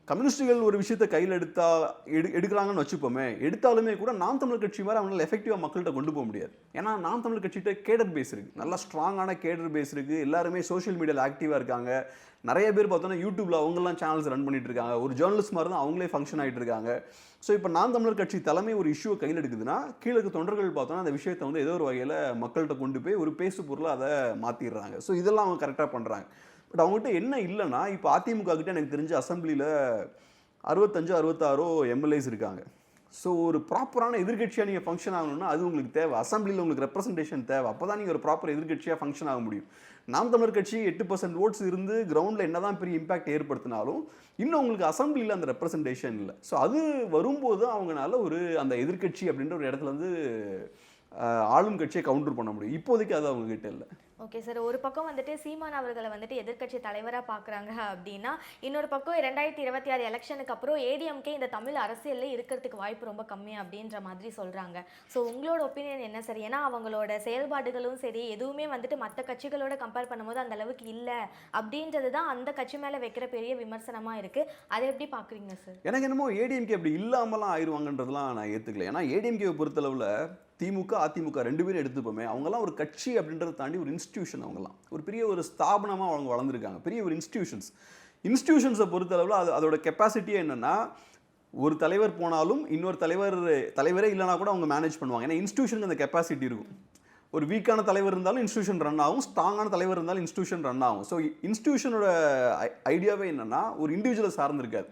கம்யூனிஸ்டுகள் ஒரு விஷயத்தை கையில் எடுக்கிறாங்கன்னு வச்சுப்போமே, எடுத்தாலுமே கூட நாம் தமிழ் கட்சி மாதிரி அவங்களால எஃபெக்டிவாக மக்கள்கிட்ட கொண்டு போக முடியாது. ஏன்னா நாம் தமிழ் கட்சிகிட்ட கேடர் பேஸ் இருக்குது, நல்லா ஸ்ட்ராங்கான கேடர் பேஸ் இருக்குது. எல்லாருமே சோஷியல் மீடியாவில் ஆக்டிவாக இருக்காங்க. நிறைய பேர் பார்த்தோன்னா யூடியூப்பில் அவங்கெல்லாம் சேனல்ஸ் ரன் பண்ணிட்டு இருக்காங்க. ஒரு ஜேர்னலிஸ்ட் மாதிரி தான் அவங்களே ஃபங்க்ஷன் ஆகிட்டு இருக்காங்க. ஸோ இப்போ நாம் தமிழர் கட்சி தலைமை ஒரு இஷ்யூவை கையில் எடுக்குதுன்னா, கீழே இருக்க தொண்டர்கள் பார்த்தோன்னா அந்த விஷயத்தை வந்து ஏதோ ஒரு வகையில் மக்கள்கிட்ட கொண்டு போய் ஒரு பேசு பொருளாக அதை மாற்றிடுறாங்க. ஸோ இதெல்லாம் அவங்க கரெக்டாக பண்ணுறாங்க. பட் அவங்ககிட்ட என்ன இல்லைன்னா, இப்போ அதிமுக கிட்ட எனக்கு தெரிஞ்ச அசம்பிளியில் 65-66 எம்எல்ஏஸ் இருக்காங்க. ஸோ ஒரு ப்ராப்பரான எதிர்கட்சியாக நீங்கள் ஃபங்க்ஷன் ஆகணும்னா அது உங்களுக்கு தேவை. அசம்பிளியில் உங்களுக்கு ரெப்ரசன்டேஷன் தேவை. அப்போ தான் நீங்கள் ஒரு ப்ராப்பர் எதிர்கட்சியாக ஃபங்க்ஷன் ஆக முடியும். நாம் தமிழர் கட்சி 8% ஓட்ஸ் இருந்து கிரவுண்டில் என்ன தான் பெரிய இம்பாக்ட் ஏற்படுத்தினாலும் இன்னும் உங்களுக்கு அசம்பிளியில் அந்த ரெப்ரசன்டேஷன் இல்லை. ஸோ அது வரும்போது அவங்களால அந்த எதிர்கட்சி அப்படின்ற ஒரு இடத்துல வந்து ஆளும் கட்சியை கவுண்டர் பண்ண முடியும். இப்போதைக்கு அது அவங்க கிட்ட இல்லை. ஓகே சார், ஒரு பக்கம் வந்துட்டு சீமான் அவர்களை வந்துட்டு எதிர்க்கட்சி தலைவராக பார்க்குறாங்க அப்படின்னா, இன்னொரு பக்கம் 2026 எலெக்ஷனுக்கு அப்புறம் ஏடிஎம்கே இந்த தமிழ் அரசியலில் இருக்கிறதுக்கு வாய்ப்பு ரொம்ப கம்மி அப்படின்ற மாதிரி சொல்கிறாங்க. ஸோ உங்களோட ஒப்பீனியன் என்ன சார்? ஏன்னா அவங்களோட செயல்பாடுகளும் சரி எதுவுமே வந்துட்டு மற்ற கட்சிகளோட கம்பேர் பண்ணும்போது அந்த அளவுக்கு இல்லை அப்படின்றது தான் அந்த கட்சி மேலே வைக்கிற பெரிய விமர்சனமாக இருக்குது. அதை எப்படி பார்க்குறீங்க சார்? எனக்கு என்னமோ ஏடிஎம்கே அப்படி இல்லாமலாம் ஆயிடுவாங்கன்றதுலாம் நான் ஏற்றுக்கல. ஏன்னா ஏடிஎம்கேவை பொறுத்தளவில் திமுக அதிமுக 2 பேரும் எடுத்துப்போமே, அவங்கெல்லாம் ஒரு கட்சி அப்படின்றத தாண்டி ஒரு இன்ஸ்டிடியூஷன். அவங்கெல்லாம் ஒரு பெரிய ஒரு ஸ்தாபனமாக அவங்க வளர்ந்துருக்காங்க, பெரிய ஒரு இன்ஸ்டிடியூஷன்ஸை பொறுத்தளவில் அதோட கெப்பாசிட்டியே என்னென்னா, ஒரு தலைவர் போனாலும் இன்னொரு தலைவரே இல்லைனா கூட அவங்க மேனேஜ் பண்ணுவாங்க. ஏன்னா இன்ஸ்டிடியூஷனுக்கு அந்த கெப்பாசிட்டி இருக்கும். ஒரு வீக்கான தலைவர் இருந்தாலும் இன்ஸ்டியூஷன் ரன் ஆகும், ஸ்ட்ராங்கான தலைவர் இருந்தாலும் இன்ஸ்டியூஷன் ரன் ஆகும். ஸோ இன்ஸ்டியூஷனோட ஐடியாவே என்னன்னா ஒரு இண்டிவிஜுவலை சார்ந்திருக்காது,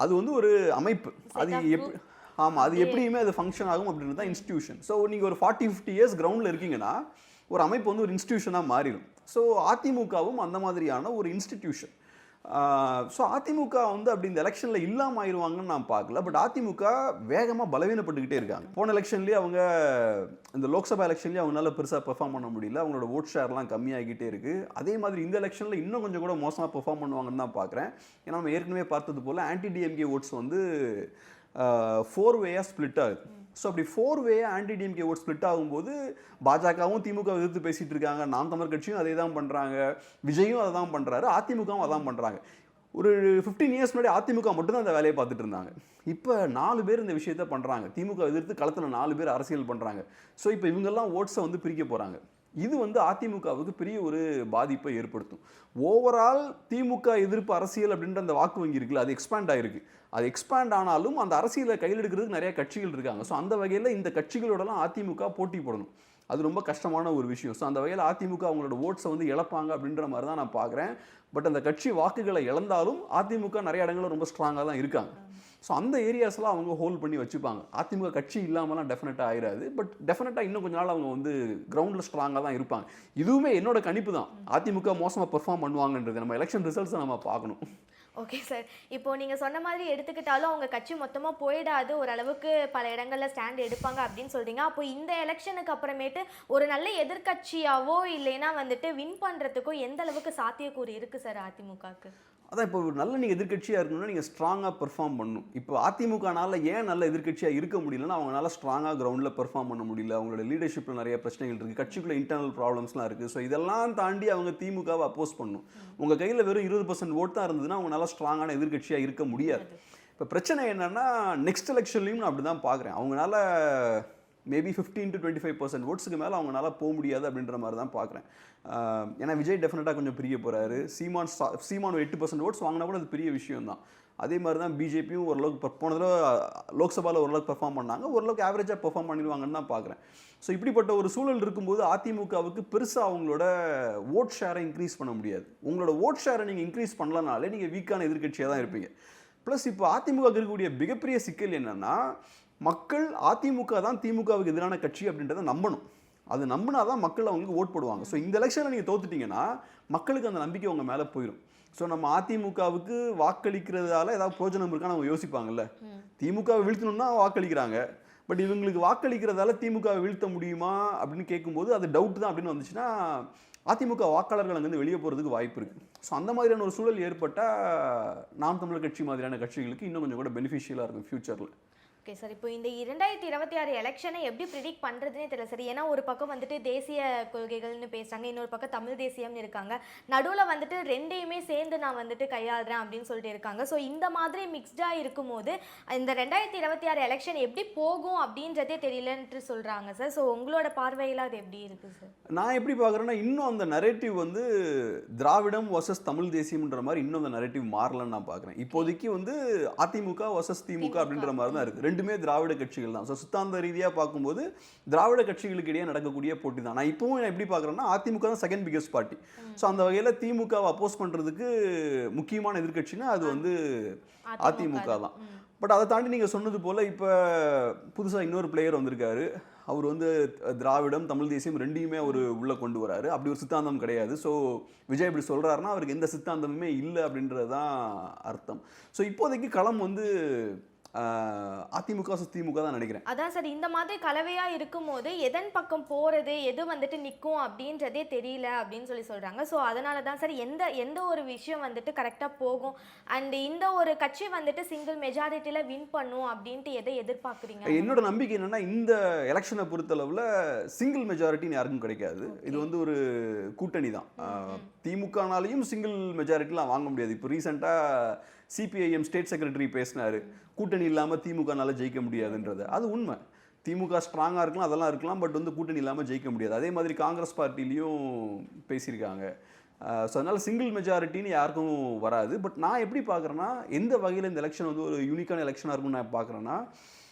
அது வந்து ஒரு அமைப்பு. அது ஆமாம், அது எப்படியுமே அது ஃபங்க்ஷன் ஆகும் அப்படின்றது தான் இன்ஸ்டியூஷன். ஸோ நீங்கள் ஒரு 40-50 இயர்ஸ் கிரவுண்டில் இருக்கீங்கன்னா ஒரு அமைப்பு வந்து ஒரு இன்ஸ்டியூஷனாக மாறிடும். ஸோ அதிமுகவும் அந்த மாதிரியான ஒரு இன்ஸ்டிடியூஷன். ஸோ அதிமுக வந்து அப்படி இந்த எலெக்ஷனில் இல்லாமல் ஆயிடுவாங்கன்னு நான் பார்க்கல. பட் அதிமுக வேகமாக பலவீனப்பட்டுக்கிட்டே இருக்காங்க. போன எலெக்ஷன்லேயே அவங்க இந்த லோக்சபா எலெக்ஷன்லேயே அவங்களால பெருசாக பெர்ஃபார்ம் பண்ண முடியல, அவங்களோட ஓட் ஷேர்லாம் கம்மியாகிட்டே இருக்குது. அதே மாதிரி இந்த எலெக்ஷனில் இன்னும் கொஞ்சம் கூட மோசமாக பெர்ஃபார்ம் பண்ணுவாங்கன்னு தான் பார்க்குறேன். ஏன்னா நம்ம ஏற்கனவே பார்த்தது போல் ஆன்டி டிஎம்கே ஓட்ஸ் வந்து 4 வேயாக ஸ்ப்ளிட் ஆகுது. ஸோ அப்படி 4 வேயாக ஆன்டி டிஎம்கே ஓட் ஸ்ப்ளிட் ஆகும்போது பாஜகவும் திமுக எதிர்த்து பேசிகிட்டு இருக்காங்க, நாம் தமிழர் கட்சியும் அதே தான் பண்ணுறாங்க, விஜயும் அதை தான் பண்ணுறாரு, அதிமுகவும் அதான் பண்ணுறாங்க. ஒரு 15 இயர்ஸ் முன்னாடி அதிமுக மட்டும்தான் அந்த வேலையை பார்த்துட்டு இருந்தாங்க. இப்போ 4 பேர் இந்த விஷயத்த பண்ணுறாங்க, திமுக எதிர்த்து களத்தில் 4 பேர் அரசியல் பண்ணுறாங்க. ஸோ இப்போ இவங்கெல்லாம் ஓட்ஸை வந்து பிரிக்க போகிறாங்க. இது வந்து அதிமுகவுக்கு பெரிய ஒரு பாதிப்பை ஏற்படுத்தும். ஓவரால் திமுக எதிர்ப்பு அரசியல் அப்படின்ற அந்த வாக்கு வங்கி இருக்குல்ல, அது எக்ஸ்பேண்ட் ஆகிருக்கு. அது எக்ஸ்பேண்ட் ஆனாலும் அந்த அரசியலை கையில் எடுக்கிறதுக்கு நிறைய கட்சிகள் இருக்காங்க. ஸோ அந்த வகையில் இந்த கட்சிகளோடலாம் அதிமுக போட்டி போடணும், அது ரொம்ப கஷ்டமான ஒரு விஷயம். ஸோ அந்த வகையில் அதிமுக அவங்களோட ஓட்ஸை வந்து இழப்பாங்க அப்படின்ற மாதிரி தான் நான் பார்க்குறேன். பட் அந்த கட்சி வாக்குகளை இழந்தாலும் அதிமுக நிறைய இடங்களில் ரொம்ப ஸ்ட்ராங்காக தான் இருக்காங்க. ஸோ அந்த ஏரியாஸ்லாம் அவங்க ஹோல்ட் பண்ணி வச்சுப்பாங்க. அதிமுக கட்சி இல்லாமலாம் டெஃபினட்டாக ஆயிடாது, பட் டெஃபினட்டாக இன்னும் கொஞ்ச நாள் அவங்க வந்து கிரவுண்டில் ஸ்ட்ராங்காக தான் இருப்பாங்க. இதுவுமே என்னோட கணிப்பு தான், அதிமுக மோசமாக பெர்ஃபார்ம் பண்ணுவாங்கன்றது. நம்ம எலெக்ஷன் ரிசல்ட்ஸை நம்ம பார்க்கணும். ஓகே சார், இப்போ நீங்கள் சொன்ன மாதிரி எடுத்துக்கிட்டாலும் அவங்க கட்சி மொத்தமாக போயிடாது, ஓரளவுக்கு பல இடங்களில் ஸ்டாண்ட் எடுப்பாங்க அப்படின்னு சொல்கிறீங்க. அப்போ இந்த எலெக்ஷனுக்கு அப்புறமேட்டு ஒரு நல்ல எதிர்கட்சியாவோ இல்லைன்னா வந்துட்டு வின் பண்ணுறதுக்கோ எந்த அளவுக்கு சாத்தியக்கூறு இருக்குது சார் அதிமுகவுக்கு? அதான் இப்போ ஒரு நல்ல நீங்கள் எதிர்கட்சியாக இருக்கணும்னா நீங்கள் ஸ்ட்ராங்காக பெர்ஃபார்ம் பண்ணணும். இப்போ அதிமுகனால ஏன் நல்ல எதிர்கட்சியாக இருக்க முடியலன்னா அவங்களால ஸ்ட்ராங்காக கிரவுண்டில் பெர்ஃபார்ம் பண்ண முடியல, அவங்களோட லீடர்ஷிப்பில் நிறைய பிரச்சனைகள் இருக்குது, கட்சிக்குள்ளே இன்டர்னல் ப்ராப்ளம்ஸ்லாம் இருக்குது. ஸோ இதெல்லாம் தாண்டி அவங்க திமுகவை அப்போஸ் பண்ணணும். உங்கள் கையில் வெறும் 20% ஓட் தான் இருந்ததுன்னா அவங்களால ஸ்ட்ராங்கான எதிர்கட்சியாக இருக்க முடியாது. இப்போ பிரச்சனை என்னென்னா நெக்ஸ்ட் எலெக்ஷன்லையும் நான் அப்படி தான் பார்க்குறேன். அவங்களால மேபி 15 to 25% ஓட்ஸுக்கு மேலே அவங்களால போக முடியாது அப்படின்ற மாதிரி தான் பார்க்குறேன். ஏன்னா விஜய் டெஃபினட்டாக கொஞ்சம் பிரிய போகிறாரு. சீமான் 8% ஓட்ஸ் வாங்கினா கூட அது பெரிய விஷயம் தான். அதே மாதிரி தான் பிஜேபியும் ஓரளவுக்கு போன தடவை லோக்சபாவில் ஓரளவுக்கு பெர்ஃபார்ம் பண்ணாங்க, ஓரளவுக்கு ஆவரேஜாக பெர்ஃபார்ம் பண்ணிடுவாங்கன்னு தான் பார்க்குறேன். ஸோ இப்படிப்பட்ட ஒரு சூழல் இருக்கும்போது அதிமுகவுக்கு பெருசாக அவங்களோட ஓட் ஷேரை இன்க்ரீஸ் பண்ண முடியாது. உங்களோட ஓட் ஷேரை நீங்கள் இன்க்ரீஸ் பண்ணலனாலே நீங்கள் வீக்கான எதிர்கட்சியாக தான் இருப்பீங்க. ப்ளஸ் இப்போ அதிமுக இருக்கக்கூடிய மிகப்பெரிய சிக்கல் என்னென்னா மக்கள் அதிமுக தான் திமுகவுக்கு எதிரான கட்சி அப்படின்றத நம்பணும். அது நம்பினா தான் மக்கள் அவங்களுக்கு ஓட் போடுவாங்க. ஸோ இந்த எலெக்ஷனில் நீங்கள் தோத்துட்டீங்கன்னா மக்களுக்கு அந்த நம்பிக்கை உங்கள் மேலே போயிடும். ஸோ நம்ம அதிமுகவுக்கு வாக்களிக்கிறதால ஏதாவது பிரோஜனம் இருக்கான்னு அவங்க யோசிப்பாங்கல்ல. திமுகவை வீழ்த்தணும்னா வாக்களிக்கிறாங்க, பட் இவங்களுக்கு வாக்களிக்கிறதால திமுகவை வீழ்த்த முடியுமா அப்படின்னு கேட்கும்போது அது டவுட் தான் அப்படின்னு வந்துச்சுன்னா அதிமுக வாக்காளர்கள் அங்கேருந்து வெளியே போகிறதுக்கு வாய்ப்பு இருக்குது. ஸோ அந்த மாதிரியான ஒரு சூழல் ஏற்பட்டால் நாம் தமிழர் கட்சி மாதிரியான கட்சிகளுக்கு இன்னும் கொஞ்சம் கூட பெனிஃபிஷியலாக இருக்கும் ஃபியூச்சரில். ஓகே சார், இப்போ இந்த 2026 எலெக்ஷனை எப்படி ப்ரிடிக்ட் பண்ணுறதுனே தெரியல சார். ஏன்னா ஒரு பக்கம் வந்துட்டு தேசிய கொள்கைகள்னு பேசுகிறாங்க, இன்னொரு பக்கம் தமிழ் தேசியம்னு இருக்காங்க, நடுவில் வந்துட்டு ரெண்டையுமே சேர்ந்து நான் வந்துட்டு கையாளுறேன் அப்படின்னு சொல்லிட்டு இருக்காங்க. ஸோ இந்த மாதிரி மிக்ஸ்டாக இருக்கும்போது இந்த 2026 எலெக்ஷன் எப்படி போகும் அப்படின்றதே தெரியலன்ட்டு சொல்கிறாங்க சார். ஸோ உங்களோட பார்வையில் அது எப்படி இருக்குது சார்? நான் எப்படி பார்க்குறேன்னா இன்னும் அந்த நரேட்டிவ் வந்து திராவிடம் வர்சஸ் தமிழ் தேசியம்ன்ற மாதிரி இன்னும் அந்த நரேட்டிவ் மாறலன்னு நான் பார்க்குறேன். இப்போதைக்கு வந்து அதிமுக வர்சஸ் திமுக அப்படின்ற மாதிரி தான் இருக்குது. ரெண்டுமே திராவிட கட்சிகள் தான். ஸோ சித்தாந்த ரீதியாக பார்க்கும்போது திராவிட கட்சிகளுக்கு இடையே நடக்கக்கூடிய போட்டி தான். நான் இப்போவும் எப்படி பார்க்குறேன்னா அதிமுக தான் செகண்ட் பிகஸ்ட் பார்ட்டி. ஸோ அந்த வகையில் திமுகவை அப்போஸ் பண்ணுறதுக்கு முக்கியமான எதிர்கட்சினா அது வந்து அதிமுக தான். பட் அதை தாண்டி நீங்கள் சொன்னது போல் இப்போ புதுசாக இன்னொரு பிளேயர் வந்திருக்காரு. அவர் வந்து திராவிடம் தமிழ் தேசியம் ரெண்டையுமே அவர் உள்ளே கொண்டு வராரு. அப்படி ஒரு சித்தாந்தம் கிடையாது. ஸோ விஜய் இப்படி சொல்கிறாருன்னா அவருக்கு எந்த சித்தாந்தமுமே இல்லை அப்படின்றது தான் அர்த்தம். ஸோ இப்போதைக்கு களம் வந்து அதிமுக திமுக தான் நினைக்கிறேன். அதான் சார், இந்த மாதிரி கலவையா இருக்கும்போது எதன் பக்கம் போறது, எது வந்துட்டு நிற்கும் அப்படின்றதே தெரியல அப்படின்னு சொல்றாங்க. ஸோ அதனால தான் சார் எந்த ஒரு விஷயம் வந்துட்டு கரெக்டாக போகும் அண்ட் இந்த ஒரு கட்சி வந்துட்டு சிங்கிள் மெஜாரிட்டியில் வின் பண்ணும் அப்படின்ட்டு எதை எதிர்பார்க்குறீங்க? என்னோட நம்பிக்கை என்னன்னா இந்த எலெக்ஷனை பொறுத்தளவில் சிங்கிள் மெஜாரிட்டின்னு யாருக்கும் கிடைக்காது. இது வந்து ஒரு கூட்டணி தான். திமுகனாலையும் சிங்கிள் மெஜாரிட்டிலாம் வாங்க முடியாது. இப்போ ரீசெண்டாக சிபிஐஎம் ஸ்டேட் செக்ரட்டரி பேசினார், கூட்டணி இல்லாமல் திமுகனால ஜெயிக்க முடியாதுன்றது. அது உண்மை. திமுக ஸ்ட்ராங்காக இருக்கலாம், அதெல்லாம் இருக்கலாம், பட் வந்து கூட்டணி இல்லாமல் ஜெயிக்க முடியாது. அதே மாதிரி காங்கிரஸ் பார்ட்டிலையும் பேசியிருக்காங்க. ஸோ அதனால் சிங்கிள் மெஜாரிட்டின்னு யாருக்கும் வராது. பட் நான் எப்படி பார்க்குறேன்னா எந்த வகையில் இந்த எலெக்ஷன் வந்து ஒரு யூனிக்கான எலெக்ஷனாக இருக்கும்னு நான் பார்க்குறேன்னா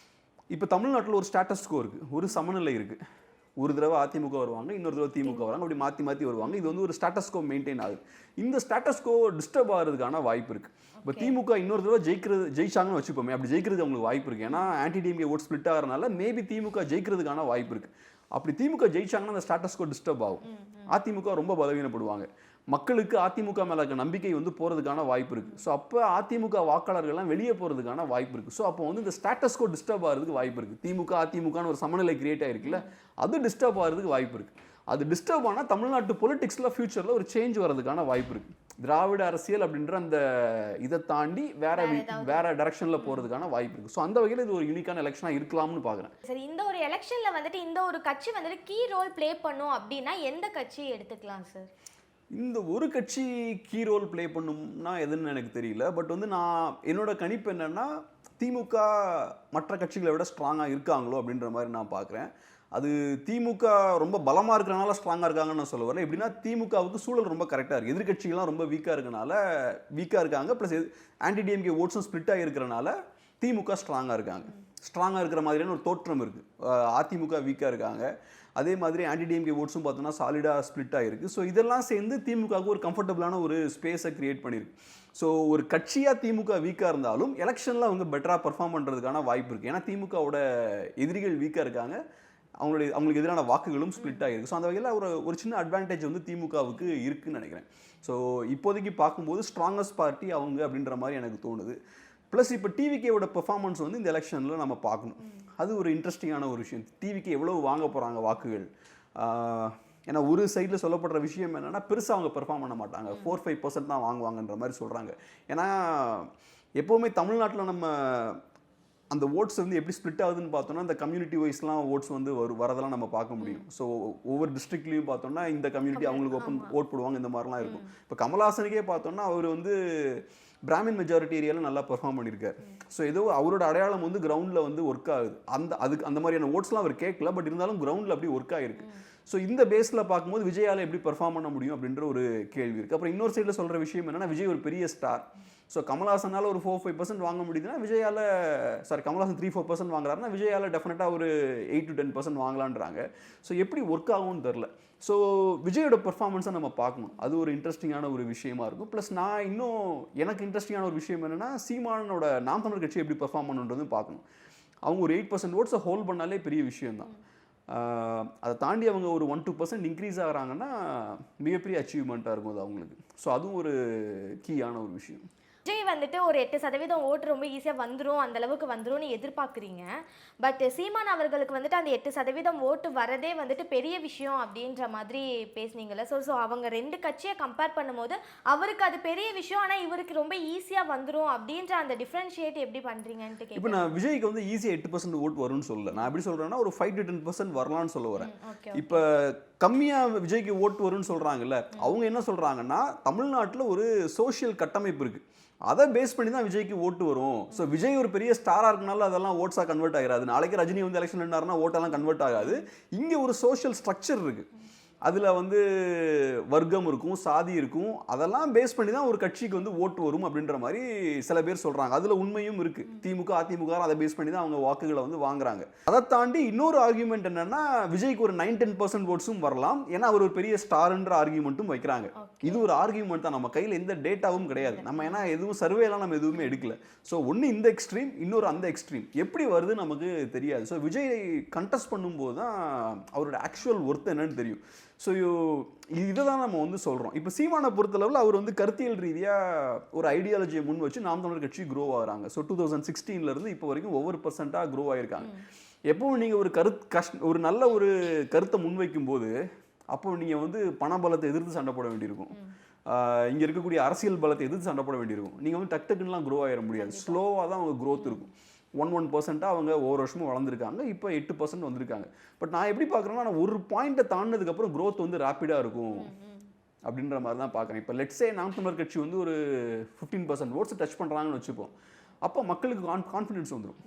இப்போ தமிழ்நாட்டில் ஒரு ஸ்டேட்டஸ் கோ இருக்குது, ஒரு சமநிலை இருக்குது. ஒரு தடவை அதிமுக வருவாங்க, இன்னொரு தடவை திமுக வராங்க, அப்படி மாற்றி மாற்றி வருவாங்க. இது வந்து ஒரு ஸ்டேட்டஸ்கோ மெயின்டைன் ஆகுது. இந்த ஸ்டேட்டஸ்கோ டிஸ்டர்ப் ஆகிறதுக்கான வாய்ப்பு இருக்குது. இப்போ திமுக இன்னொரு தடவை ஜெயிச்சாங்கன்னு வச்சுப்போமே, அப்படி ஜெயிக்கிறதுக்கு அவங்களுக்கு வாய்ப்பு இருக்குது. ஏன்னா ஆன்டி டிஎம்கே ஓட் ஸ்பிளிட் ஆகிறனால மேபி திமுக ஜெயிக்கிறதுக்கான வாய்ப்பு இருக்குது. அப்படி திமுக ஜெயிச்சாங்கன்னா அந்த ஸ்டேட்டஸ்கோ டிஸ்டர்ப் ஆகும். அதிமுக ரொம்ப பலவீனப்படுவாங்க. மக்களுக்கு அதிமுக மேல இருக்க நம்பிக்கை வந்து போறதுக்கான வாய்ப்பு இருக்கு. ஸோ அப்போ அதிமுக வாக்காளர்கள்லாம் வெளியே போறதுக்கான வாய்ப்பு இருக்கு. ஸோ அப்போ வந்து இந்த ஸ்டேட்டஸ்கோ டிஸ்டர்ப் ஆகிறதுக்கு வாய்ப்பு இருக்கு. திமுக அதிமுகன்னு ஒரு சமநிலை கிரியேட் ஆயிருக்குல்ல, அது டிஸ்டர்ப் ஆகிறதுக்கு வாய்ப்பு இருக்கு. அது டிஸ்டர்ப் ஆனால் தமிழ்நாட்டு பொலிட்டிக்ஸில் ஃபியூச்சரில் ஒரு சேஞ்ச் வரதுக்கான வாய்ப்பு இருக்கு. திராவிட அரசியல் அப்படின்ற அந்த இதை தாண்டி வேற டைரக்ஷனில் போகிறதுக்கான வாய்ப்பு இருக்கு. ஸோ அந்த வகையில் இது ஒரு யூனிக்கான எலெக்ஷனாக இருக்கலாம்னு பார்க்குறேன். சரி, இந்த ஒரு எலெக்ஷனில் வந்துட்டு இந்த ஒரு கட்சி வந்துட்டு கீ ரோல் ப்ளே பண்ணும் அப்படின்னா எந்த கட்சி எடுத்துக்கலாம் சார்? இந்த ஒரு கட்சி கீ ரோல் ப்ளே பண்ணும்னா எதுன்னு எனக்கு தெரியல. பட் வந்து நான் என்னோட கணிப்பு என்னன்னா, திமுக மற்ற கட்சிகளை விட ஸ்ட்ராங்காக இருக்காங்களோ அப்படின்ற மாதிரி நான் பார்க்குறேன். அது திமுக ரொம்ப பலமாக இருக்கிறனால ஸ்ட்ராங்காக இருக்காங்கன்னு நான் சொல்ல வரல. எப்படின்னா திமுகவுக்கு சூழல் ரொம்ப கரெக்டாக இருக்குது. எதிர்கட்சிகள்லாம் ரொம்ப வீக்காக இருக்காங்க. ப்ளஸ் ஆன்டி டிஎம்கே ஓட்ஸும் ஸ்பிளிட் ஆகிருக்கிறனால திமுக ஸ்ட்ராங்காக இருக்காங்க. ஸ்ட்ராங்காக இருக்கிற மாதிரியான ஒரு தோற்றம் இருக்குது. அதிமுக வீக்காக இருக்காங்க. அதே மாதிரி ஆன்டி டிஎம்கே ஓட்ஸும் பார்த்தோன்னா சாலிடாக ஸ்பிளிட் ஆகிருக்கு. ஸோ இதெல்லாம் சேர்ந்து திமுகவுக்கு ஒரு கம்ஃபர்டபுளான ஒரு ஸ்பேஸை கிரியேட் பண்ணியிருக்கு. ஸோ ஒரு கட்சியாக திமுக வீக்காக இருந்தாலும் எலெக்ஷனில் அவங்க பெட்டராக பர்ஃபார்ம் பண்ணுறதுக்கான வாய்ப்பு இருக்குது. ஏன்னா திமுகவோட எதிரிகள் வீக்காக இருக்காங்க, அவங்களுக்கு எதிரான வாக்குகளும் ஸ்பிளிட் ஆகிருக்கு. ஸோ அந்த வகையில் ஒரு சின்ன அட்வான்டேஜ் வந்து திமுகவுக்கு இருக்குன்னு நினைக்கிறேன். ஸோ இப்போதைக்கு பார்க்கும்போது ஸ்ட்ராங்கஸ்ட் பார்ட்டி அவங்க அப்படின்ற மாதிரி எனக்கு தோணுது. ப்ளஸ் இப்போ டிவிகேவோட பெர்ஃபார்மன்ஸ் வந்து இந்த எலெக்ஷனில் நம்ம பார்க்கணும். அது ஒரு இன்ட்ரெஸ்டிங்கான ஒரு விஷயம். டிவிகே எவ்வளவு வாங்க போகிறாங்க வாக்குகள். ஏன்னா ஒரு சைடில் சொல்லப்படுற விஷயம் என்னென்னா, பெருசாக அவங்க பெர்ஃபார்ம் பண்ண மாட்டாங்க, 4-5% தான் வாங்குவாங்கன்ற மாதிரி சொல்கிறாங்க. ஏன்னா எப்போவுமே தமிழ்நாட்டில் நம்ம அந்த ஓட்ஸ் வந்து எப்படி ஸ்ப்ளிட் ஆகுதுன்னு பார்த்தோம்னா, இந்த கம்யூனிட்டி வைஸ்லாம் ஓட்ஸ் வந்து வரதெல்லாம் நம்ம பார்க்க முடியும். ஸோ ஒவ்வொரு டிஸ்ட்ரிக்ட்லையும் பார்த்தோம்னா இந்த கம்யூனிட்டி அவங்களுக்கு ஓட் போடுவாங்க, இந்த மாதிரிலாம் இருக்கும். இப்போ கமல்ஹாசனுக்கே பார்த்தோம்னா அவர் வந்து பிராமின் மெஜாரிட்டி ஏரியாவில் நல்லா பெர்ஃபார்ம் பண்ணியிருக்காரு. ஸோ ஏதோ அவரோட அடையாளம் வந்து கிரவுண்டில் வந்து ஒர்க் ஆகுது. அந்த மாதிரியான ஓட்ஸ்லாம் அவர் கேட்கல, பட் இருந்தாலும் கிரவுண்டில் அப்படி ஒர்க் ஆகிருக்கு. ஸோ இந்த பேஸில் பார்க்கும்போது விஜயால் எப்படி பெர்ஃபார்ம் பண்ண முடியும் அப்படின்ற ஒரு கேள்வி இருக்குது. அப்புறம் இன்னொரு சைடில் சொல்கிற விஷயம் என்னென்னா, விஜய் ஒரு பெரிய ஸ்டார். ஸோ கமல்ஹாசனால் ஒரு 4-5% வாங்க முடியுதுன்னா விஜயால் கமல்ஹாசன் 3-4% வாங்குறாருன்னா விஜயால் டெஃபினட்டாக ஒரு 8-10% வாங்கலான்றாங்க. ஸோ எப்படி ஒர்க் ஆகும்னு தெரில. ஸோ விஜயோட பெர்ஃபார்மன்ஸை நம்ம பார்க்கணும். அது ஒரு இன்ட்ரெஸ்டிங்கான ஒரு விஷயமா இருக்கும். ப்ளஸ் நான் இன்னும் எனக்கு இன்ட்ரெஸ்டிங்கான ஒரு விஷயம் என்னென்னா, சீமானோட நாம் தமிழர் கட்சி எப்படி பெர்ஃபார்ம் பண்ணுன்றது பார்க்கணும். அவங்க ஒரு 8% ஓட்ஸை ஹோல்ட் பண்ணாலே பெரிய விஷயம்தான். அதை தாண்டி அவங்க ஒரு 1-2% இன்க்ரீஸ் ஆகிறாங்கன்னா மிகப்பெரிய அச்சீவ்மெண்ட்டாக இருக்கும் அது அவங்களுக்கு. ஸோ அதுவும் ஒரு கீயான ஒரு விஷயம். விஜய் வந்துட்டு ஒரு 8% ஓட்டு ரொம்ப ஈஸியாக வந்துடும், அந்த அளவுக்கு வந்துரும்னு எதிர்பார்க்குறீங்க. பட் சீமான் அவர்களுக்கு வந்துட்டு அந்த 8% ஓட்டு வரதே வந்துட்டு பெரிய விஷயம் அப்படின்ற மாதிரி பேசுனீங்கல்ல. ஸோ அவங்க ரெண்டு கட்சியை கம்பேர் பண்ணும்போது அவருக்கு அது பெரிய விஷயம், ஆனால் இவருக்கு ரொம்ப ஈஸியாக வந்துடும் அப்படின்ற அந்த டிஃப்ரென்ஷியேட் எப்படி பண்ணுறீங்கன்ட்டு கேட்குறேன். இப்போ நான் விஜய்க்கு வந்து ஈஸியாக 8% ஓட்டு வரும்னு சொல்லல. நான் எப்படி சொல்கிறேன்னா, ஒரு 5-10% வரலான்னு சொல்ல வரேன். இப்போ கம்மியாக விஜய்க்கு ஓட்டு வரும்னு சொல்கிறாங்கல்ல, அவங்க என்ன சொல்கிறாங்கன்னா, தமிழ்நாட்டில் ஒரு சோஷியல் கட்டமைப்பு இருக்குது, அதை பேஸ் பண்ணி தான் விஜய்க்கு ஓட்டு வரும். ஸோ விஜய் ஒரு பெரிய ஸ்டாராக இருக்கனால அதெல்லாம் ஓட்ஸாக கன்வெர்ட் ஆகாது. நாளைக்கு ரஜினி வந்து எலெக்ஷன் நின்னாருன்னா ஓட்டெல்லாம் கன்வெர்ட் ஆகாது. இங்கே ஒரு சோஷியல் ஸ்ட்ரக்சர் இருக்குது, அதில் வந்து வர்க்கம் இருக்கும், சாதி இருக்கும், அதெல்லாம் பேஸ் பண்ணி தான் ஒரு கட்சிக்கு வந்து ஓட்டு வரும் அப்படின்ற மாதிரி சில பேர் சொல்கிறாங்க. அதில் உண்மையும் இருக்குது. திமுக அதிமுக அதை பேஸ் பண்ணி தான் அவங்க வாக்குகளை வந்து வாங்குறாங்க. அதை தாண்டி இன்னொரு ஆர்கியூமெண்ட் என்னென்னா, விஜய்க்கு ஒரு 9-10% ஓட்ஸும் வரலாம், ஏன்னா அவர் ஒரு பெரிய ஸ்டார்ன்ற ஆர்கியூமெண்ட்டும் வைக்கிறாங்க. இது ஒரு ஆர்கியூமெண்ட் தான், நம்ம கையில் எந்த டேட்டாவும் கிடையாது. நம்ம ஏன்னா எதுவும் சர்வேலாம் நம்ம எதுவுமே எடுக்கல. ஸோ ஒன்று இந்த எக்ஸ்ட்ரீம், இன்னொரு அந்த எக்ஸ்ட்ரீம் எப்படி வருது நமக்கு தெரியாது. ஸோ விஜய் கண்டெஸ்ட் பண்ணும்போது தான் அவரோட ஆக்சுவல் ஒர்த் என்னன்னு தெரியும். ஸோ இதை தான் நம்ம வந்து சொல்கிறோம். இப்போ சீமானை பொறுத்தளவில் அவர் வந்து கருத்தியல் ரீதியாக ஒரு ஐடியாலஜியை முன் வச்சு நாம் தமிழர் கட்சி க்ரோ ஆகிறாங்க. ஸோ 2016 இப்போ வரைக்கும் ஒவ்வொரு பர்சண்ட்டாக க்ரோ ஆகிருக்காங்க. எப்பவும் நீங்கள் ஒரு நல்ல ஒரு கருத்தை முன்வைக்கும் போது அப்போ நீங்கள் வந்து பண பலத்தை எதிர்த்து சண்டை போட வேண்டியிருக்கும், இங்கே இருக்கக்கூடிய அரசியல் பலத்தை எதிர்த்து சண்டை போட வேண்டியிருக்கும். நீங்கள் வந்து டக்குன்னுலாம் க்ரோ ஆகிட முடியாது. ஸ்லோவாக தான் அவங்க க்ரோத் இருக்கும். 1% அவங்க ஒவ்வொரு வருஷமும் வளர்ந்துருக்காங்க. இப்போ 8% வந்திருக்காங்க. பட் நான் எப்படி பார்க்குறேன்னா, நான் ஒரு பாயிண்ட்டை தாண்டினதுக்கப்புறம் க்ரோத் வந்து ரேப்பிடாக இருக்கும் அப்படின்ற மாதிரி தான் பார்க்குறேன். இப்போ லெட்ஸே நாம் தமிழர் கட்சி வந்து ஒரு 15% ஓட்ஸ் டச் பண்ணுறாங்கன்னு வச்சுப்போம். அப்போ மக்களுக்கு கான்ஃபிடன்ஸ் வந்துடும்.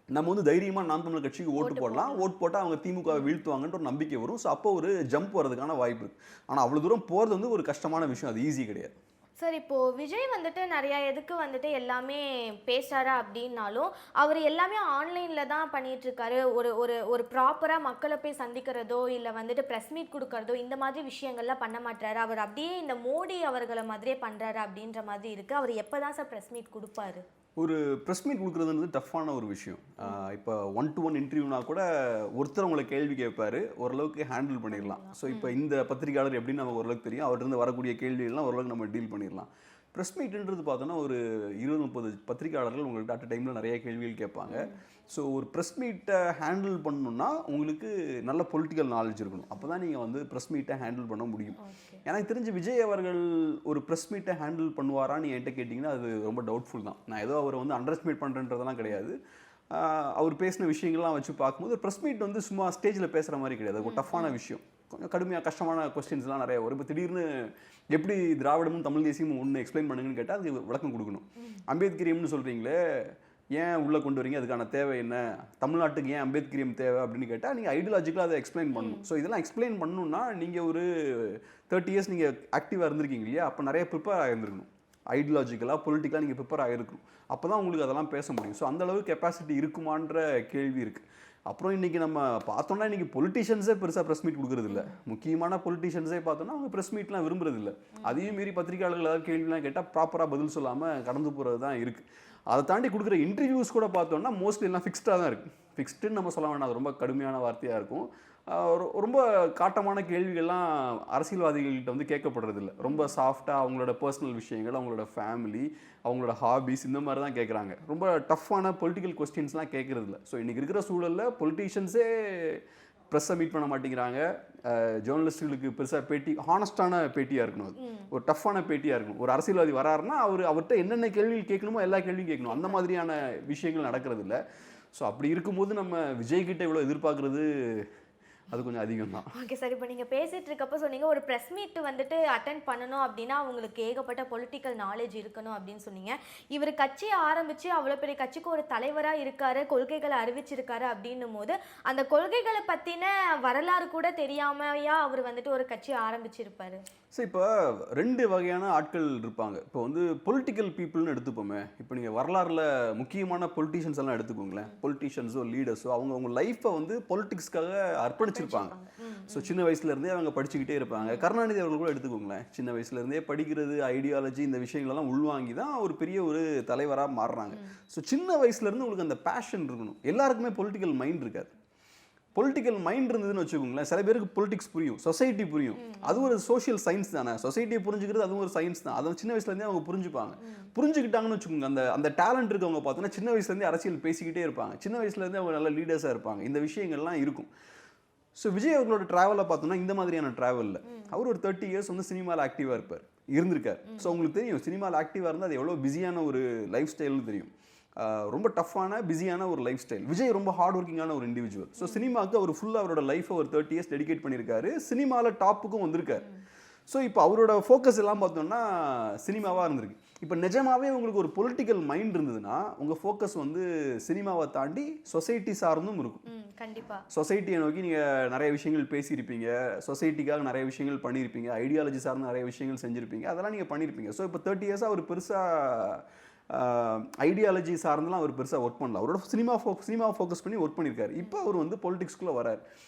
நம்ம வந்து தைரியமாக நாம் தமிழர் கட்சிக்கு ஓட்டு போடலாம், ஓட்டு போட்டால் அவங்க திமுகவை வீழ்த்துவாங்கன்ற ஒரு நம்பிக்கை வரும். ஸோ அப்போ ஒரு ஜம்ப் வரதுக்கான வாய்ப்பு இருக்குது. ஆனால் அவ்வளோ தூரம் போகிறது வந்து ஒரு கஷ்டமான விஷயம், அது ஈஸி கிடையாது. சார் இப்போ விஜய் வந்துட்டு நிறைய எதுக்கு வந்துட்டு எல்லாமே பேசுறாரா அப்படின்னாலும் அவர் எல்லாமே ஆன்லைன்ல தான் பண்ணிட்டு இருக்காரு. ஒரு ஒரு ஒரு ப்ராப்பரா மக்களை போய் சந்திக்கிறதோ இல்லை வந்துட்டு ப்ரெஸ் மீட் கொடுக்கறதோ இந்த மாதிரி விஷயங்கள்லாம் பண்ண மாட்டாரு. அவர் அப்படியே இந்த மோடி அவர்களை மாதிரியே பண்றாரு அப்படின்ற மாதிரி இருக்கு. அவர் எப்பதான் சார் ப்ரெஸ் மீட் கொடுப்பாரு? ஒரு ப்ரெஸ் மீட் கொடுக்குறது வந்து டஃப்பான ஒரு விஷயம். இப்போ 1-to-1 இன்டர்வியூனா கூட ஒருத்தர் உங்களை கேள்வி கேட்பாரு, ஓரளவுக்கு ஹேண்டில் பண்ணிடலாம். ஸோ இப்போ இந்த பத்திரிகையாளர் எப்படின்னு நமக்கு ஓரளவுக்கு தெரியும், அவர்கிட்ட வரக்கூடிய கேள்விகள்லாம் ஓரளவுக்கு நம்ம டீல் பண்ணிடலாம். ப்ரெஸ் மீட்ன்றது பார்த்தோன்னா ஒரு 20-30 பத்திரிகையாளர்கள் உங்கள்கிட்ட அட் டைமில் நிறைய கேள்விகள் கேட்பாங்க. ஸோ ஒரு ப்ரெஸ் மீட்டை ஹேண்டில் பண்ணணுன்னா உங்களுக்கு நல்ல பொலிட்டிக்கல் நாலேஜ் இருக்கணும். அப்போ தான் நீங்கள் வந்து ப்ரெஸ் மீட்டை ஹேண்டில் பண்ண முடியும். எனக்கு தெரிஞ்சு விஜய் அவர்கள் ஒரு ப்ரெஸ் மீட்டை ஹேண்டில் பண்ணுவாரான்னு என்கிட்ட கேட்டிங்கன்னா அது ரொம்ப டவுட்ஃபுல் தான். நான் ஏதோ அவரை வந்து அண்டர் எஸ்டிமேட் பண்ணுறன்றதெல்லாம் கிடையாது. அவர் பேசின விஷயங்கள்லாம் வச்சு பார்க்கும்போது ப்ரெஸ் மீட் வந்து சும்மா ஸ்டேஜில் பேசுகிற மாதிரி கிடையாது. ஒரு டஃப்பான விஷயம், கொஞ்சம் கடுமையாக கஷ்டமான கொஸ்டின்ஸ்லாம் நிறைய வரும். இப்போ திடீர்னு எப்படி திராவிடமும் தமிழ் தேசியமும் ஒன்று எக்ஸ்பிளைன் பண்ணுங்கன்னு கேட்டால் அதுக்கு விளக்கம் கொடுக்கணும். அம்பேத்கரியம்னு சொல்கிறீங்களே, ஏன் உள்ளே கொண்டு வரீங்க, அதுக்கான தேவை என்ன, தமிழ்நாட்டுக்கு ஏன் அம்பேத்கரியம் தேவை அப்படின்னு கேட்டால் நீங்கள் ஐடியாலஜிக்கலாக அதை எக்ஸ்பிளைன் பண்ணணும். ஸோ இதெல்லாம் எக்ஸ்பிளைன் பண்ணணுன்னா நீங்கள் ஒரு 30 இயர்ஸ் நீங்கள் ஆக்டிவாக இருந்திருக்கீங்க இல்லையா, அப்போ நிறைய ப்ரிப்பேர் ஆகிருந்துருக்கணும். ஐடியாலஜிக்கலாக பொலிட்டிக்கலாக நீங்கள் ப்ரிப்பேர் ஆகிருக்கணும். அப்போ தான் உங்களுக்கு அதெல்லாம் பேச முடியும். ஸோ அந்தளவுக்கு கெப்பாசிட்டி இருக்குமான்ற கேள்வி இருக்குது. அப்புறம் இன்றைக்கி நம்ம பார்த்தோன்னா இன்றைக்கி பொலிட்டிஷியன்ஸே பெருசாக ப்ரெஸ் மீட் கொடுக்குறது இல்லை. முக்கியமான பொலிட்டிஷியன்ஸே பார்த்தோன்னா அவங்க ப்ரெஸ் மீட்லாம் விரும்புறது இல்லை. அதையும் மீறி பத்திரிகையாளர்கள் ஏதாவது கேள்விலாம் கேட்டால் ப்ராப்பராக பதில் சொல்லாமல் கடந்து போகிறது தான் இருக்குது. அதை தாண்டி கொடுக்குற இன்டர்வியூஸ் கூட பார்த்தோன்னா மோஸ்ட்லி எல்லாம் ஃபிக்ஸ்டாக தான் இருக்குது. ஃபிக்ஸ்டுன்னு நம்ம சொல்ல வேண்டாம், அது ரொம்ப கடுமையான வார்த்தையாக இருக்கும். ரொம்ப காட்டமான கேள்விகள்லாம் அரசியல்வாதிகள்கிட்ட வந்து கேட்கப்படுறதில்ல. ரொம்ப சாஃப்டாக அவங்களோட பர்சனல் விஷயங்கள், அவங்களோட ஃபேமிலி, அவங்களோட ஹாபிஸ் இந்த மாதிரி தான் கேட்குறாங்க. ரொம்ப டஃப்பான பொலிட்டிக்கல் கொஸ்டின்ஸ்லாம் கேட்குறதில்ல. ஸோ இன்றைக்கி இருக்கிற சூழலில் பொலிட்டீஷியன்ஸே ப்ரெஸ்ஸை மீட் பண்ண மாட்டேங்கிறாங்க. ஜேர்னலிஸ்ட்டுகளுக்கு பெருசாக பேட்டி, ஹானஸ்டான பேட்டியாக இருக்கணும். அது ஒரு டஃப்பான பேட்டியாக இருக்கணும். ஒரு அரசியல்வாதி வராருன்னா அவர்கிட்ட என்னென்ன கேள்விகள் கேட்கணுமோ எல்லா கேள்வியும் கேட்கணும். அந்த மாதிரியான விஷயங்கள் நடக்கிறது இல்லை. ஸோ அப்படி இருக்கும்போது நம்ம விஜய்கிட்ட இவ்வளோ எதிர்பார்க்குறது அது கொஞ்சம் அதிகம் தான். ஓகே சார், இப்போ நீங்கள் பேசிகிட்டு இருக்கப்போ சொன்னீங்க ஒரு ப்ரெஸ் மீட் வந்துட்டு அட்டென்ட் பண்ணணும் அப்படின்னா அவங்களுக்கு ஏகப்பட்ட பொலிட்டிக்கல் நாலேஜ் இருக்கணும் அப்படின்னு சொன்னீங்க. இவர் கட்சியை ஆரம்பித்து அவ்வளோ பெரிய கட்சிக்கு ஒரு தலைவராக இருக்காரு, கொள்கைகளை அறிவிச்சிருக்காரு அப்படின்னும் போது அந்த கொள்கைகளை பற்றின வரலாறு கூட தெரியாமையா அவர் வந்துட்டு ஒரு கட்சியை ஆரம்பிச்சிருப்பாரு? ஸோ இப்போ 2 வகையான ஆட்கள் இருப்பாங்க. இப்போ வந்து பொலிட்டிக்கல் பீப்புள்னு எடுத்துப்போமே. இப்போ நீங்கள் வரலாறுல முக்கியமான பொலிட்டிஷியன்ஸ் எல்லாம் எடுத்துக்கோங்களேன். பொலிட்டிஷியன்ஸோ லீடர்ஸோ அவங்க லைஃப்பை வந்து பொலிட்டிக்ஸ்க்காக அர்ப்பணிச்சிருப்பாங்க. ஸோ சின்ன வயசுலேருந்தே அவங்க படிச்சுக்கிட்டே இருப்பாங்க. கருணாநிதி அவர்கள் கூட எடுத்துக்கோங்களேன். சின்ன வயசுலேருந்தே படிக்கிறது, ஐடியாலஜி, இந்த விஷயங்களெல்லாம் உள்வாங்கி தான் ஒரு பெரிய ஒரு தலைவராக மாறுறாங்க. ஸோ சின்ன வயசுலேருந்து உங்களுக்கு அந்த பேஷன் இருக்கணும். எல்லாருக்குமே பொலிட்டிக்கல் மைண்ட் இருக்காது. பொலிட்டிக்கல் மைண்ட் இருந்ததுன்னு வச்சுக்கோங்களேன், சில பேருக்கு பொலிட்டிக்ஸ் புரியும், சொசைட்டி புரியும். அது ஒரு சோஷியல் சயின்ஸ் தானே. சொசைட்டியை புரிஞ்சுக்கிறது அதுவும் ஒரு சயின்ஸ் தான். அதை சின்ன வயசுலேருந்தே அவங்க புரிஞ்சுப்பாங்க. புரிஞ்சுக்கிட்டாங்கன்னு வச்சுக்கோங்க, அந்த டேலண்ட் இருக்கவங்க பார்த்தோன்னா சின்ன வயசுலேருந்தே அரசியல் பேசிக்கிட்டே இருப்பாங்க. சின்ன வயசுலேருந்தே அவங்க நல்ல லீடர்ஸாக இருப்பாங்க. இந்த விஷயங்கள்லாம் இருக்கும். ஸோ விஜய் அவர்களோட ட்ராவலை பார்த்தோன்னா இந்த மாதிரியான ட்ராவலில் அவர் ஒரு 30 இயர்ஸ் வந்து சினிமாவில் ஆக்டிவாக இருந்திருக்கார். ஸோ உங்களுக்கு தெரியும் சினிமாவில் ஆக்டிவாக இருந்தால் அது எவ்வளோ பிஸியான ஒரு லைஃப் ஸ்டைல்னு தெரியும். ரொம்ப டஃப்பான பிஸியான ஒரு லைஃப் ஸ்டைல். விஜய் ரொம்ப ஹார்ட் ஒர்க்கிங்கான ஒரு இண்டிவிஜுவல். ஸோ சினிமாவுக்கு அவர் ஃபுல்லாக அவரோட லைஃப்பை ஒரு 30 இயர்ஸ் டெடிகேட் பண்ணியிருக்காரு. சினிமாவில் டாப்புக்கும் வந்திருக்காரு. ஸோ இப்போ அவரோட ஃபோக்கஸ் எல்லாம் பார்த்தோம்னா சினிமாவாக இருந்திருக்கு. இப்போ நிஜமாவே உங்களுக்கு ஒரு பொலிட்டிக்கல் மைண்ட் இருந்ததுன்னா உங்கள் ஃபோக்கஸ் வந்து சினிமாவை தாண்டி சொசைட்டி சார்ந்தும் இருக்கும். கண்டிப்பாக சொசைட்டியை நோக்கி நீங்கள் நிறைய விஷயங்கள் பேசியிருப்பீங்க, சொசைட்டிக்காக நிறைய விஷயங்கள் பண்ணியிருப்பீங்க, ஐடியாலஜி சார்ந்து நிறைய விஷயங்கள் செஞ்சுருப்பீங்க, அதெல்லாம் நீங்கள் பண்ணியிருப்பீங்க. ஸோ இப்போ 30 இயர்ஸாக அவர் பெருசாக ஐடியாலஜி சார்ந்தெல்லாம் அவர் பெருசாக ஒர்க் பண்ணல. அவரோட சினிமாவை ஃபோக்கஸ் பண்ணி ஒர்க் பண்ணியிருக்காரு. இப்போ அவர் வந்து பொலிட்டிக்ஸ்குள்ளே வரார்.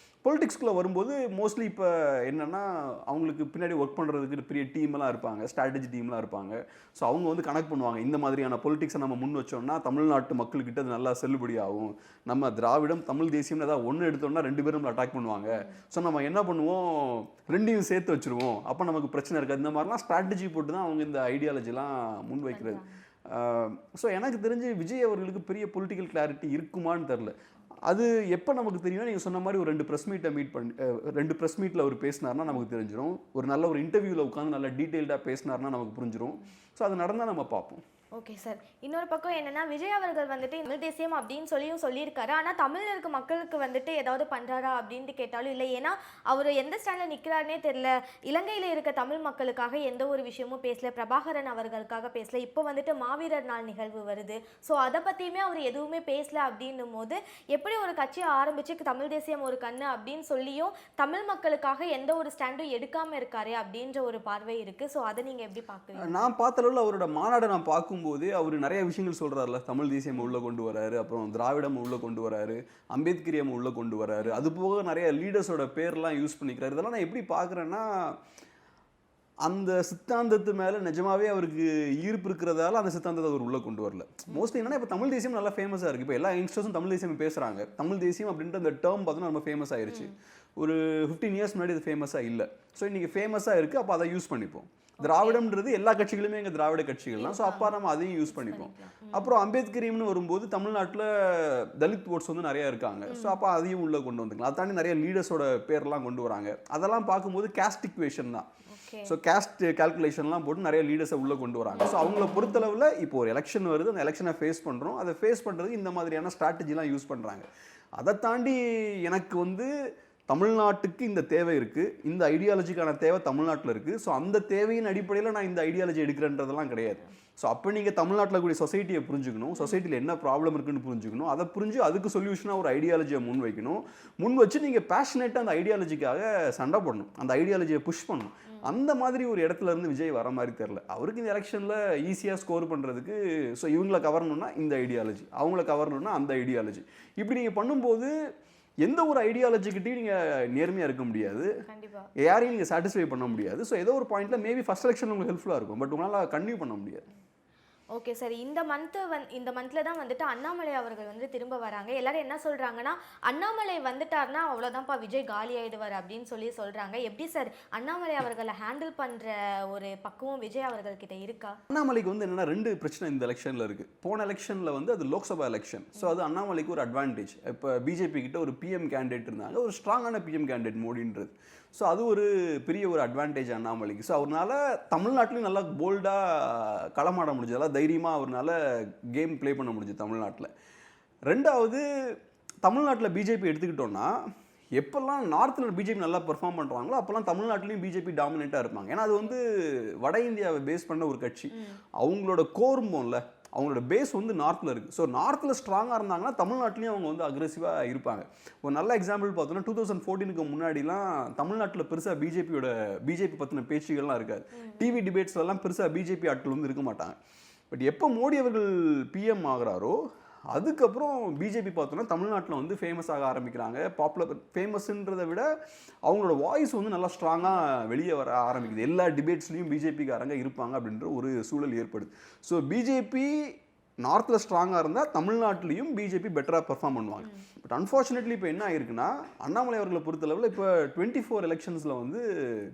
பொலிட்டிக்ஸ்குள்ளே வரும்போது மோஸ்ட்லி இப்போ என்னென்னா அவங்களுக்கு பின்னாடி ஒர்க் பண்ணுறதுக்கு பெரிய டீம்லாம் இருப்பாங்க, ஸ்ட்ராட்டஜி டீம்லாம் இருப்பாங்க. ஸோ அவங்க வந்து கனெக்ட் பண்ணுவாங்க, இந்த மாதிரியான பொலிட்டிக்ஸை நம்ம முன் வச்சோம்னா தமிழ்நாட்டு மக்கள்கிட்ட அது நல்லா செல்லுபடி ஆகும். நம்ம திராவிடம் தமிழ் தேசியம்னு ஏதாவது ஒன்று எடுத்தோம்னா 2 பேரும் நம்மளை அட்டாக் பண்ணுவாங்க. ஸோ நம்ம என்ன பண்ணுவோம், 2ஐயும் சேர்த்து வச்சுருவோம், அப்போ நமக்கு பிரச்சனை இருக்காது. இந்த மாதிரிலாம் ஸ்ட்ராட்டஜி போட்டு தான் அவங்க இந்த ஐடியாலஜிலாம் முன் வைக்கிறது. ஸோ எனக்கு தெரிஞ்சு விஜய் அவர்களுக்கு பெரிய பொலிட்டிக்கல் கிளாரிட்டி இருக்குமான்னு தெரில. அது எப்போ நமக்கு தெரியும், நீங்கள் சொன்ன மாதிரி ஒரு 2 ப்ரெஸ் மீட்டில் அவர் பேசினார்னா நமக்கு தெரிஞ்சிடும். ஒரு நல்ல ஒரு இன்டர்வியூவில் உட்காந்து நல்லா டீட்டெயில்டாக பேசினார்னா நமக்கு புரிஞ்சிடும். ஸோ அது நடந்தால் நம்ம பார்ப்போம். Okay sir. இன்னொரு பக்கம் என்னன்னா, விஜய் அவர்கள் வந்துட்டு தமிழ் தேசியம் அப்படின்னு சொல்லியிருக்காரு. ஆனா தமிழ்ல இருக்க மக்களுக்கு வந்துட்டு ஏதாவது பண்றாரா அப்படின்ட்டு கேட்டாலும் இல்லை. ஏன்னா அவர் எந்த ஸ்டாண்ட்ல நிற்கிறாருனே தெரியல. இலங்கையில் இருக்க தமிழ் மக்களுக்காக எந்த ஒரு விஷயமும் பேசல. பிரபாகரன் அவர்களுக்காக பேசல. இப்போ வந்துட்டு மாவீரர் நாள் நிகழ்வு வருது. ஸோ அதை பற்றியுமே அவர் எதுவுமே பேசல அப்படின்னும் போது எப்படி ஒரு கட்சியை ஆரம்பிச்சு தமிழ் தேசியம் ஒரு கண்ணு அப்படின்னு சொல்லியும் தமிழ் மக்களுக்காக எந்த ஒரு ஸ்டாண்டும் எடுக்காம இருக்காரு அப்படின்ற ஒரு பார்வை இருக்கு. ஸோ அதை நீங்க எப்படி பார்க்குறீங்க? நான் பார்த்த அளவில் அவரோட மாநாடை நான் பார்க்கும்போது அவர் நிறைய விஷயங்கள் சொல்றாருல. தமிழ் தேசியம் உள்ள கொண்டு வராரு, அப்புறம் திராவிடம் உள்ள கொண்டு வராரு, அம்பேத்கரியம் உள்ள கொண்டு வராரு, அது போக நிறைய லீடர்ஸோட பேர்லாம் யூஸ் பண்ணிக்கிறாரு. இதெல்லாம் நான் எப்படி பார்க்குறேன்னா, அந்த சித்தாந்தத்து மேலே நிஜமாவே அவருக்கு ஈர்ப்பு இருக்கிறதால அந்த சித்தாந்தத்தை அவர் உள்ளே கொண்டு வரல. மோஸ்ட்லி என்னன்னா, இப்போ தமிழ் தேசியம் நல்லா ஃபேமஸாக இருக்குது. இப்போ எல்லா யங்ஸ்டர்ஸும் தமிழ் தேசியம் பேசுகிறாங்க. தமிழ் தேசியம் அப்படின்ற அந்த டேர்ம் பார்த்தோன்னா ரொம்ப ஃபேமஸ் ஆயிருச்சு. ஒரு 15 இயர்ஸ் முன்னாடி இது ஃபேமஸாக இல்லை. ஸோ இன்றைக்கி ஃபேமஸாக இருக்குது. அப்போ அதை யூஸ் பண்ணிப்போம். திராவிடம்ன்றது எல்லா கட்சிகளுமே எங்கள் திராவிட கட்சிகள் தான். ஸோ அப்போ நம்ம அதையும் யூஸ் பண்ணிப்போம். அப்புறம் அம்பேத்கரியம்னு வரும்போது தமிழ்நாட்டில் தலித் ஓட்ஸ் வந்து நிறையா இருக்காங்க. ஸோ அப்போ அதையும் உள்ளே கொண்டு வந்துக்கலாம். அதை தாண்டி நிறைய லீடர்ஸோட பேர்லாம் கொண்டு வராங்க. அதெல்லாம் பார்க்கும்போது கேஸ்ட் இக்குவேஷன் தான். ஸோ கேஸ்ட் கால்குலேஷன்லாம் போட்டு நிறைய லீடர்ஸை உள்ளே கொண்டு வராங்க. ஸோ அவங்கள பொறுத்தளவில் இப்போ ஒரு எலெக்ஷன் வருது, அந்த எலெக்ஷனை ஃபேஸ் பண்ணுறோம். அதை ஃபேஸ் பண்ணுறதுக்கு இந்த மாதிரியான ஸ்ட்ராட்டஜிலாம் யூஸ் பண்ணுறாங்க. அதை தாண்டி எனக்கு வந்து தமிழ்நாட்டுக்கு இந்த தேவை இருக்குது, இந்த ஐடியாலஜிக்கான தேவை தமிழ்நாட்டில் இருக்குது. ஸோ அந்த தேவையின் அடிப்படையில் நான் இந்த ஐடியாலஜி எடுக்கிறேன்றதெல்லாம் கிடையாது. ஸோ அப்போ நீங்கள் தமிழ்நாட்டில் கூடிய சொசைட்டியை புரிஞ்சுக்கணும், சொசைட்டியில் என்ன ப்ராப்ளம் இருக்குன்னு புரிஞ்சுக்கணும், அதை புரிஞ்சு அதுக்கு சொல்யூஷனாக ஒரு ஐடியாலஜியை முன் வைக்கணும். முன் வச்சு நீங்கள் பேஷனேட்டாக அந்த ஐடியாலஜிக்காக சண்டை போடணும், அந்த ஐடியாலஜியை புஷ் பண்ணணும். அந்த மாதிரி ஒரு இடத்துல இருந்து விஜய் வர மாதிரி தெரில. அவருக்கு இந்த எலெக்ஷனில் ஈஸியாக ஸ்கோர் பண்ணுறதுக்கு ஸோ இவங்களை கவரணும்னா இந்த ஐடியாலஜி, அவங்கள கவரணும்னா அந்த ஐடியாலஜி, இப்படி நீங்கள் பண்ணும்போது எந்த ஒரு ஐடியாலஜிக்கிட்டையும் நீங்கள் நேர்மையாக இருக்க முடியாது, யாரையும் நீங்கள் சாட்டிஸ்ஃபை பண்ண முடியாது. ஸோ ஏதோ ஒரு பாயிண்ட்டில் மேபி ஃபர்ஸ்ட் எலெக்ஷன் உங்களுக்கு ஹெல்ப்ஃபுல்லாக இருக்கும், பட் உங்களால் கன்டினியூ பண்ண முடியாது. Okay sir. இந்த மந்தில் தான் வந்துட்டு அண்ணாமலை அவர்கள் வந்து திரும்ப வராங்க. எல்லாரும் என்ன சொல்கிறாங்கன்னா, அண்ணாமலை வந்துட்டார்னா அவ்வளோதான்ப்பா விஜய் காலி ஆகிடுவார் அப்படின்னு சொல்கிறாங்க. எப்படி சார் அண்ணாமலை அவர்களை ஹேண்டில் பண்ணுற ஒரு பக்குவம் விஜய் அவர்கள்கிட்ட இருக்கா? அண்ணாமலைக்கு வந்து என்னென்னா 2 பிரச்சனை இந்த எலெக்ஷனில் இருக்குது. போன எலெக்ஷனில் வந்து அது லோக்சபா எலெக்ஷன். ஸோ அது அண்ணாமலைக்கு ஒரு அட்வான்டேஜ். இப்போ பிஜேபி கிட்ட ஒரு பிஎம் கேண்டிடேட் இருந்தாங்க, ஒரு ஸ்ட்ராங்கான பிஎம் கேண்டிடேட் மோடின்றது. ஸோ அது ஒரு பெரிய ஒரு அட்வான்டேஜ் அண்ணாமலைக்கு. ஸோ அவரால் தமிழ்நாட்டிலையும் நல்லா போல்டாக களமாட முடிஞ்சது, அதெல்லாம் தைரியமாக அவரால் கேம் ப்ளே பண்ண முடிஞ்சது தமிழ்நாட்டில். ரெண்டாவது, தமிழ்நாட்டில் பிஜேபி எடுத்துக்கிட்டோன்னா, எப்போல்லாம் நார்த்தில் பிஜேபி நல்லா பெர்ஃபார்ம் பண்ணுறாங்களோ அப்போல்லாம் தமிழ்நாட்டிலையும் பிஜேபி டாமினேட்டாக இருப்பாங்க. ஏன்னா அது வந்து வட இந்தியாவை பேஸ் பண்ண ஒரு கட்சி. அவங்களோட கோர்ம்போம்ல, அவங்களோட பேஸ் வந்து நார்த்தில் இருக்குது. ஸோ நார்த்தில் ஸ்ட்ராங்காக இருந்தாங்கன்னா தமிழ்நாட்டிலையும் அவங்க வந்து அக்ரெசிவாக இருப்பாங்க. ஒரு நல்ல எக்ஸாம்பிள் பார்த்தோன்னா 2014க்கு முன்னாடிலாம் தமிழ்நாட்டில் பெருசாக பிஜேபி பற்றின பேச்சுகள்லாம் இருக்காது. டிவி டிபேட்ஸ்லாம் பெருசாக பிஜேபி ஆட்கள் வந்து இருக்க மாட்டாங்க. பட் எப்போ மோடி அவர்கள் பிஎம் ஆகிறாரோ அதுக்கப்புறம் பிஜேபி பார்த்தோன்னா தமிழ்நாட்டில் வந்து ஃபேமஸ் ஆக ஆரம்பிக்கிறாங்க. பாப்புலர் ஃபேமஸ்ன்றதை விட அவங்களோட வாய்ஸ் வந்து நல்லா ஸ்ட்ராங்காக வெளியே வர ஆரம்பிக்குது. எல்லா டிபேட்ஸ்லையும் பிஜேபிக்காரங்க இருப்பாங்க அப்படின்ற ஒரு சூழல் ஏற்படுது. ஸோ பிஜேபி நார்த்தில் ஸ்ட்ராங்காக இருந்தால் தமிழ்நாட்டிலையும் பிஜேபி பெட்டராக பெர்ஃபார்ம் பண்ணுவாங்க. பட் அன்ஃபார்ச்சுனேட்லி இப்போ என்ன ஆயிருக்குன்னா, அண்ணாமலை அவர்களை பொறுத்தளவில் இப்போ 24 எலெக்ஷன்ஸில் வந்து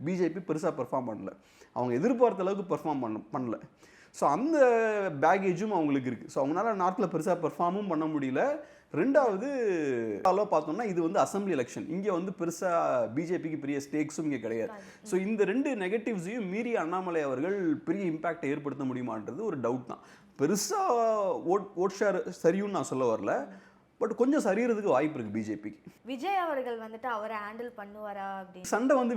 பிஜேபி பெருசாக பெர்ஃபார்ம் பண்ணல, அவங்க எதிர்பார்த்த அளவுக்கு பெர்ஃபார்ம் பண்ணல. ஸோ அந்த பேகேஜும் அவங்களுக்கு இருக்குது. ஸோ அவங்களால நார்த்தில் பெருசாக பெர்ஃபார்மும் பண்ண முடியல. ரெண்டாவது பார்த்தோம்னா இது வந்து அசம்பிளி எலெக்ஷன், இங்கே வந்து பெருசாக பிஜேபிக்கு பெரிய ஸ்டேக்ஸும் இங்கே கிடையாது. ஸோ இந்த 2 நெகட்டிவ்ஸையும் மீறி அண்ணாமலை அவர்கள் பெரிய இம்பேக்டை ஏற்படுத்த முடியுமான்றது ஒரு டவுட் தான். பெருசாக ஓட் ஷேர் சரியும்னு நான் சொல்ல வரல, பட் கொஞ்சம் சரியறதுக்கு வாய்ப்பு இருக்குது பிஜேபிக்கு. விஜய் அவர்கள் வந்துட்டு அவரை ஹேண்டில் பண்ணுவாரா அப்படின்னு சண்டை வந்து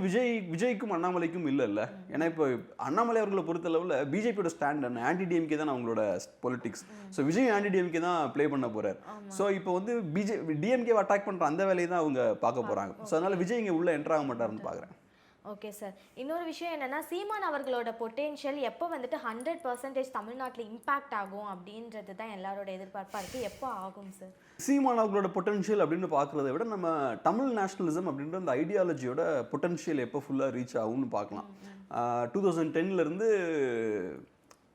விஜய்க்கும் அண்ணாமலைக்கும் இல்லை. ஏன்னா இப்போ அண்ணாமலை அவர்களை பொறுத்தளவில் பிஜேபியோட ஸ்டாண்ட் என்ன, ஆன்டி டிஎம்கே தான் அவங்களோட politics. So Vijay anti DMK தான் ப்ளே பண்ண போகிறார். ஸோ இப்போ வந்து டிஎம்கே அட்டாக் பண்ணுற அந்த வேலையை தான் அவங்க பார்க்க போகிறாங்க. ஸோ அதனால் விஜய் இங்கே உள்ளே என்ட்ரு ஆக மாட்டாருன்னு பார்க்குறேன். Okay sir. இன்னொரு விஷயம் என்னன்னா, சீமான் அவர்களோட பொட்டென்ஷியல் எப்போ வந்துட்டு 100% தமிழ்நாட்டில் இம்பாக்ட் ஆகும் அப்படின்றது தான் எல்லாரோட எதிர்பார்ப்பாக இருக்குது. எப்போ ஆகும் சார்? சீமான் அவர்களோட பொட்டன்ஷியல் அப்படின்னு பார்க்குறத விட நம்ம தமிழ் நேஷனலிசம் அப்படின்ற அந்த ஐடியாலஜியோட பொட்டன்ஷியல் எப்போ ஃபுல்லாக ரீச் ஆகும்னு பார்க்கலாம். 2010லேருந்து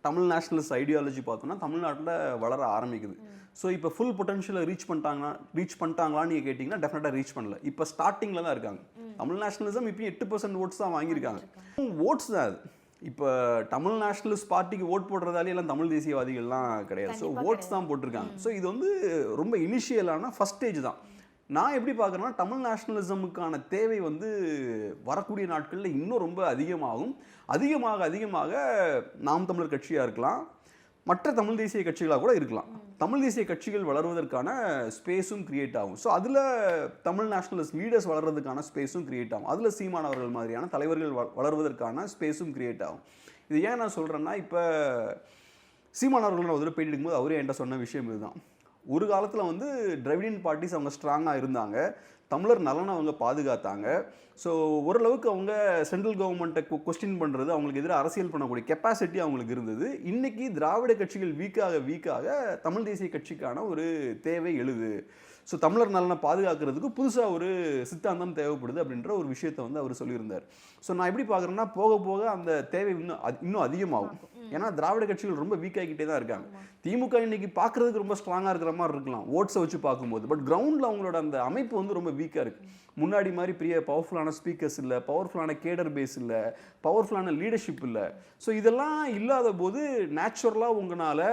தமிழ் நேஷனலிஸ்ட் ஐடியாலஜி பார்த்தோன்னா தமிழ்நாட்டில் வளர ஆரம்பிக்குது. ஸோ இப்போ ஃபுல் பொட்டன்ஷியலை ரீச் பண்ணிட்டாங்களான்னு நீங்கள் கேட்டிங்கன்னா டெஃபினட்டாக ரீச் பண்ணல. இப்போ ஸ்டார்டிங்கில் தான் இருக்காங்க. தமிழ் நேஷனலிசம் இப்போயும் 8% ஓட்ஸ் தான் வாங்கியிருக்காங்க. ஓட்ஸ் தான் அது. இப்போ தமிழ் நேஷனலிஸ்ட் பார்ட்டிக்கு ஓட் போடுறதாலே எல்லாம் தமிழ் தேசியவாதிகள்லாம் கிடையாது. ஸோ ஓட்ஸ் தான் போட்டிருக்காங்க. ஸோ இது வந்து ரொம்ப இனிஷியலான ஃபஸ்ட் ஸ்டேஜ் தான். நான் எப்படி பார்க்குறேன்னா, தமிழ் நேஷனலிசமுக்கான தேவை வந்து வரக்கூடிய நாட்களில் இன்னும் ரொம்ப அதிகமாக நாம் தமிழர் கட்சியாக இருக்கலாம், மற்ற தமிழ் தேசிய கட்சிகளாக கூட இருக்கலாம். தமிழ் தேசிய கட்சிகள் வளர்வதற்கான ஸ்பேஸும் கிரியேட் ஆகும். ஸோ அதில் தமிழ் நேஷனலிஸ்ட் லீடர்ஸ் வளர்றதுக்கான ஸ்பேஸும் கிரியேட் ஆகும். அதில் சீமானவர்கள் மாதிரியான தலைவர்கள் வளர்வதற்கான ஸ்பேஸும் கிரியேட் ஆகும். இது ஏன் நான் சொல்கிறேன்னா, இப்போ சீமானவர்கள் நான் ஒரு பேட்டி எடுக்கும்போது அவரே என்கிட்ட சொன்ன விஷயம் இதுதான். ஒரு காலத்தில் வந்து திராவிடியன் பார்ட்டிஸ் அவங்க ஸ்ட்ராங்காக இருந்தாங்க, தமிழர் நலனை அவங்க பாதுகாத்தாங்க. ஸோ ஓரளவுக்கு அவங்க சென்ட்ரல் கவர்மெண்ட்டை கொஸ்டின் பண்ணுறது, அவங்களுக்கு எதிராக அரசியல் பண்ணக்கூடிய கெப்பாசிட்டி அவங்களுக்கு இருந்தது. இன்றைக்கி திராவிட கட்சிகள் வீக்காக தமிழ் தேசிய கட்சிக்கான ஒரு தேவை எழுது. ஸோ தமிழர் நலனை பாதுகாக்கிறதுக்கு புதுசாக ஒரு சித்தாந்தம் தேவைப்படுது அப்படின்ற ஒரு விஷயத்தை வந்து அவர் சொல்லியிருந்தார். ஸோ நான் எப்படி பார்க்குறேன்னா, போக போக அந்த தேவை இன்னும் அதிகமாகும். ஏன்னா திராவிட கட்சிகள் ரொம்ப வீக் ஆகிக்கிட்டே தான் இருக்காங்க. திமுக இன்னைக்கு பார்க்குறதுக்கு ரொம்ப ஸ்ட்ராங்காக இருக்கிற மாதிரி இருக்கலாம் ஓட்ஸை வச்சு பார்க்கும்போது. பட் கிரவுண்டில் அவங்களோட அந்த அமைப்பு வந்து ரொம்ப வீக்காக இருக்குது. முன்னாடி மாதிரி பெரிய பவர்ஃபுல்லான ஸ்பீக்கர்ஸ் இல்லை, பவர்ஃபுல்லான கேடர் பேஸ் இல்லை, பவர்ஃபுல்லான லீடர்ஷிப் இல்லை. ஸோ இதெல்லாம் இல்லாத போது நேச்சுரலாக உங்களால்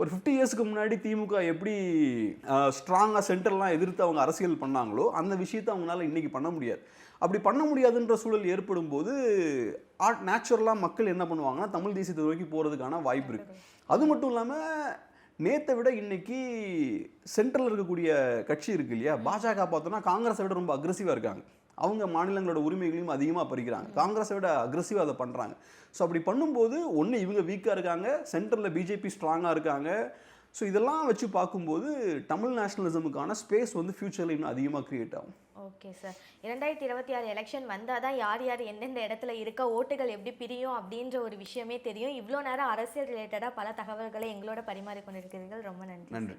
ஒரு 50 இயர்ஸ்க்கு முன்னாடி திமுக எப்படி ஸ்ட்ராங்காக சென்ட்ரல்லாம் எதிர்த்து அவங்க அரசியல் பண்ணாங்களோ அந்த விஷயத்தை அவங்களால இன்றைக்கி பண்ண முடியாது. அப்படி பண்ண முடியாதுன்ற சூழல் ஏற்படும் போது நேச்சுரலாக மக்கள் என்ன பண்ணுவாங்கன்னா தமிழ் தேசியத்தை நோக்கி போகிறதுக்கான வாய்ப்பு இருக்குது. அது மட்டும் இல்லாமல் நேற்றை விட இன்னைக்கு சென்ட்ரலில் இருக்கக்கூடிய கட்சி இருக்கு இல்லையா, பாஜக பார்த்தோன்னா காங்கிரஸை விட ரொம்ப அக்ரெசிவாக இருக்காங்க. அவங்க மாநிலங்களோட உரிமைகளையும் அதிகமாக பறிக்கிறாங்க, காங்கிரஸை விட அக்ரெசிவாக அதை பண்ணுறாங்க. ஸோ அப்படி பண்ணும்போது ஒன்று இவங்க வீக்காக இருக்காங்க, சென்ட்ரலில் பிஜேபி ஸ்ட்ராங்காக இருக்காங்க. ஸோ இதெல்லாம் வச்சு பார்க்கும்போது தமிழ் நேஷனலிசமுக்கான ஸ்பேஸ் வந்து ஃபியூச்சரில் இன்னும் அதிகமாக கிரியேட் ஆகும். ஓகே சார், 2026 எலெக்ஷன் வந்தால் தான் யார் யார் எந்தெந்த இடத்துல இருக்க, ஓட்டுகள் எப்படி பிரியும் அப்படின்ற ஒரு விஷயமே தெரியும். இவ்வளோ நேரம் அரசியல் ரிலேட்டடாக பல தகவல்களை எங்களோட பரிமாறிக்கொண்டிருக்கிறீர்கள். ரொம்ப நன்றி. நன்றி.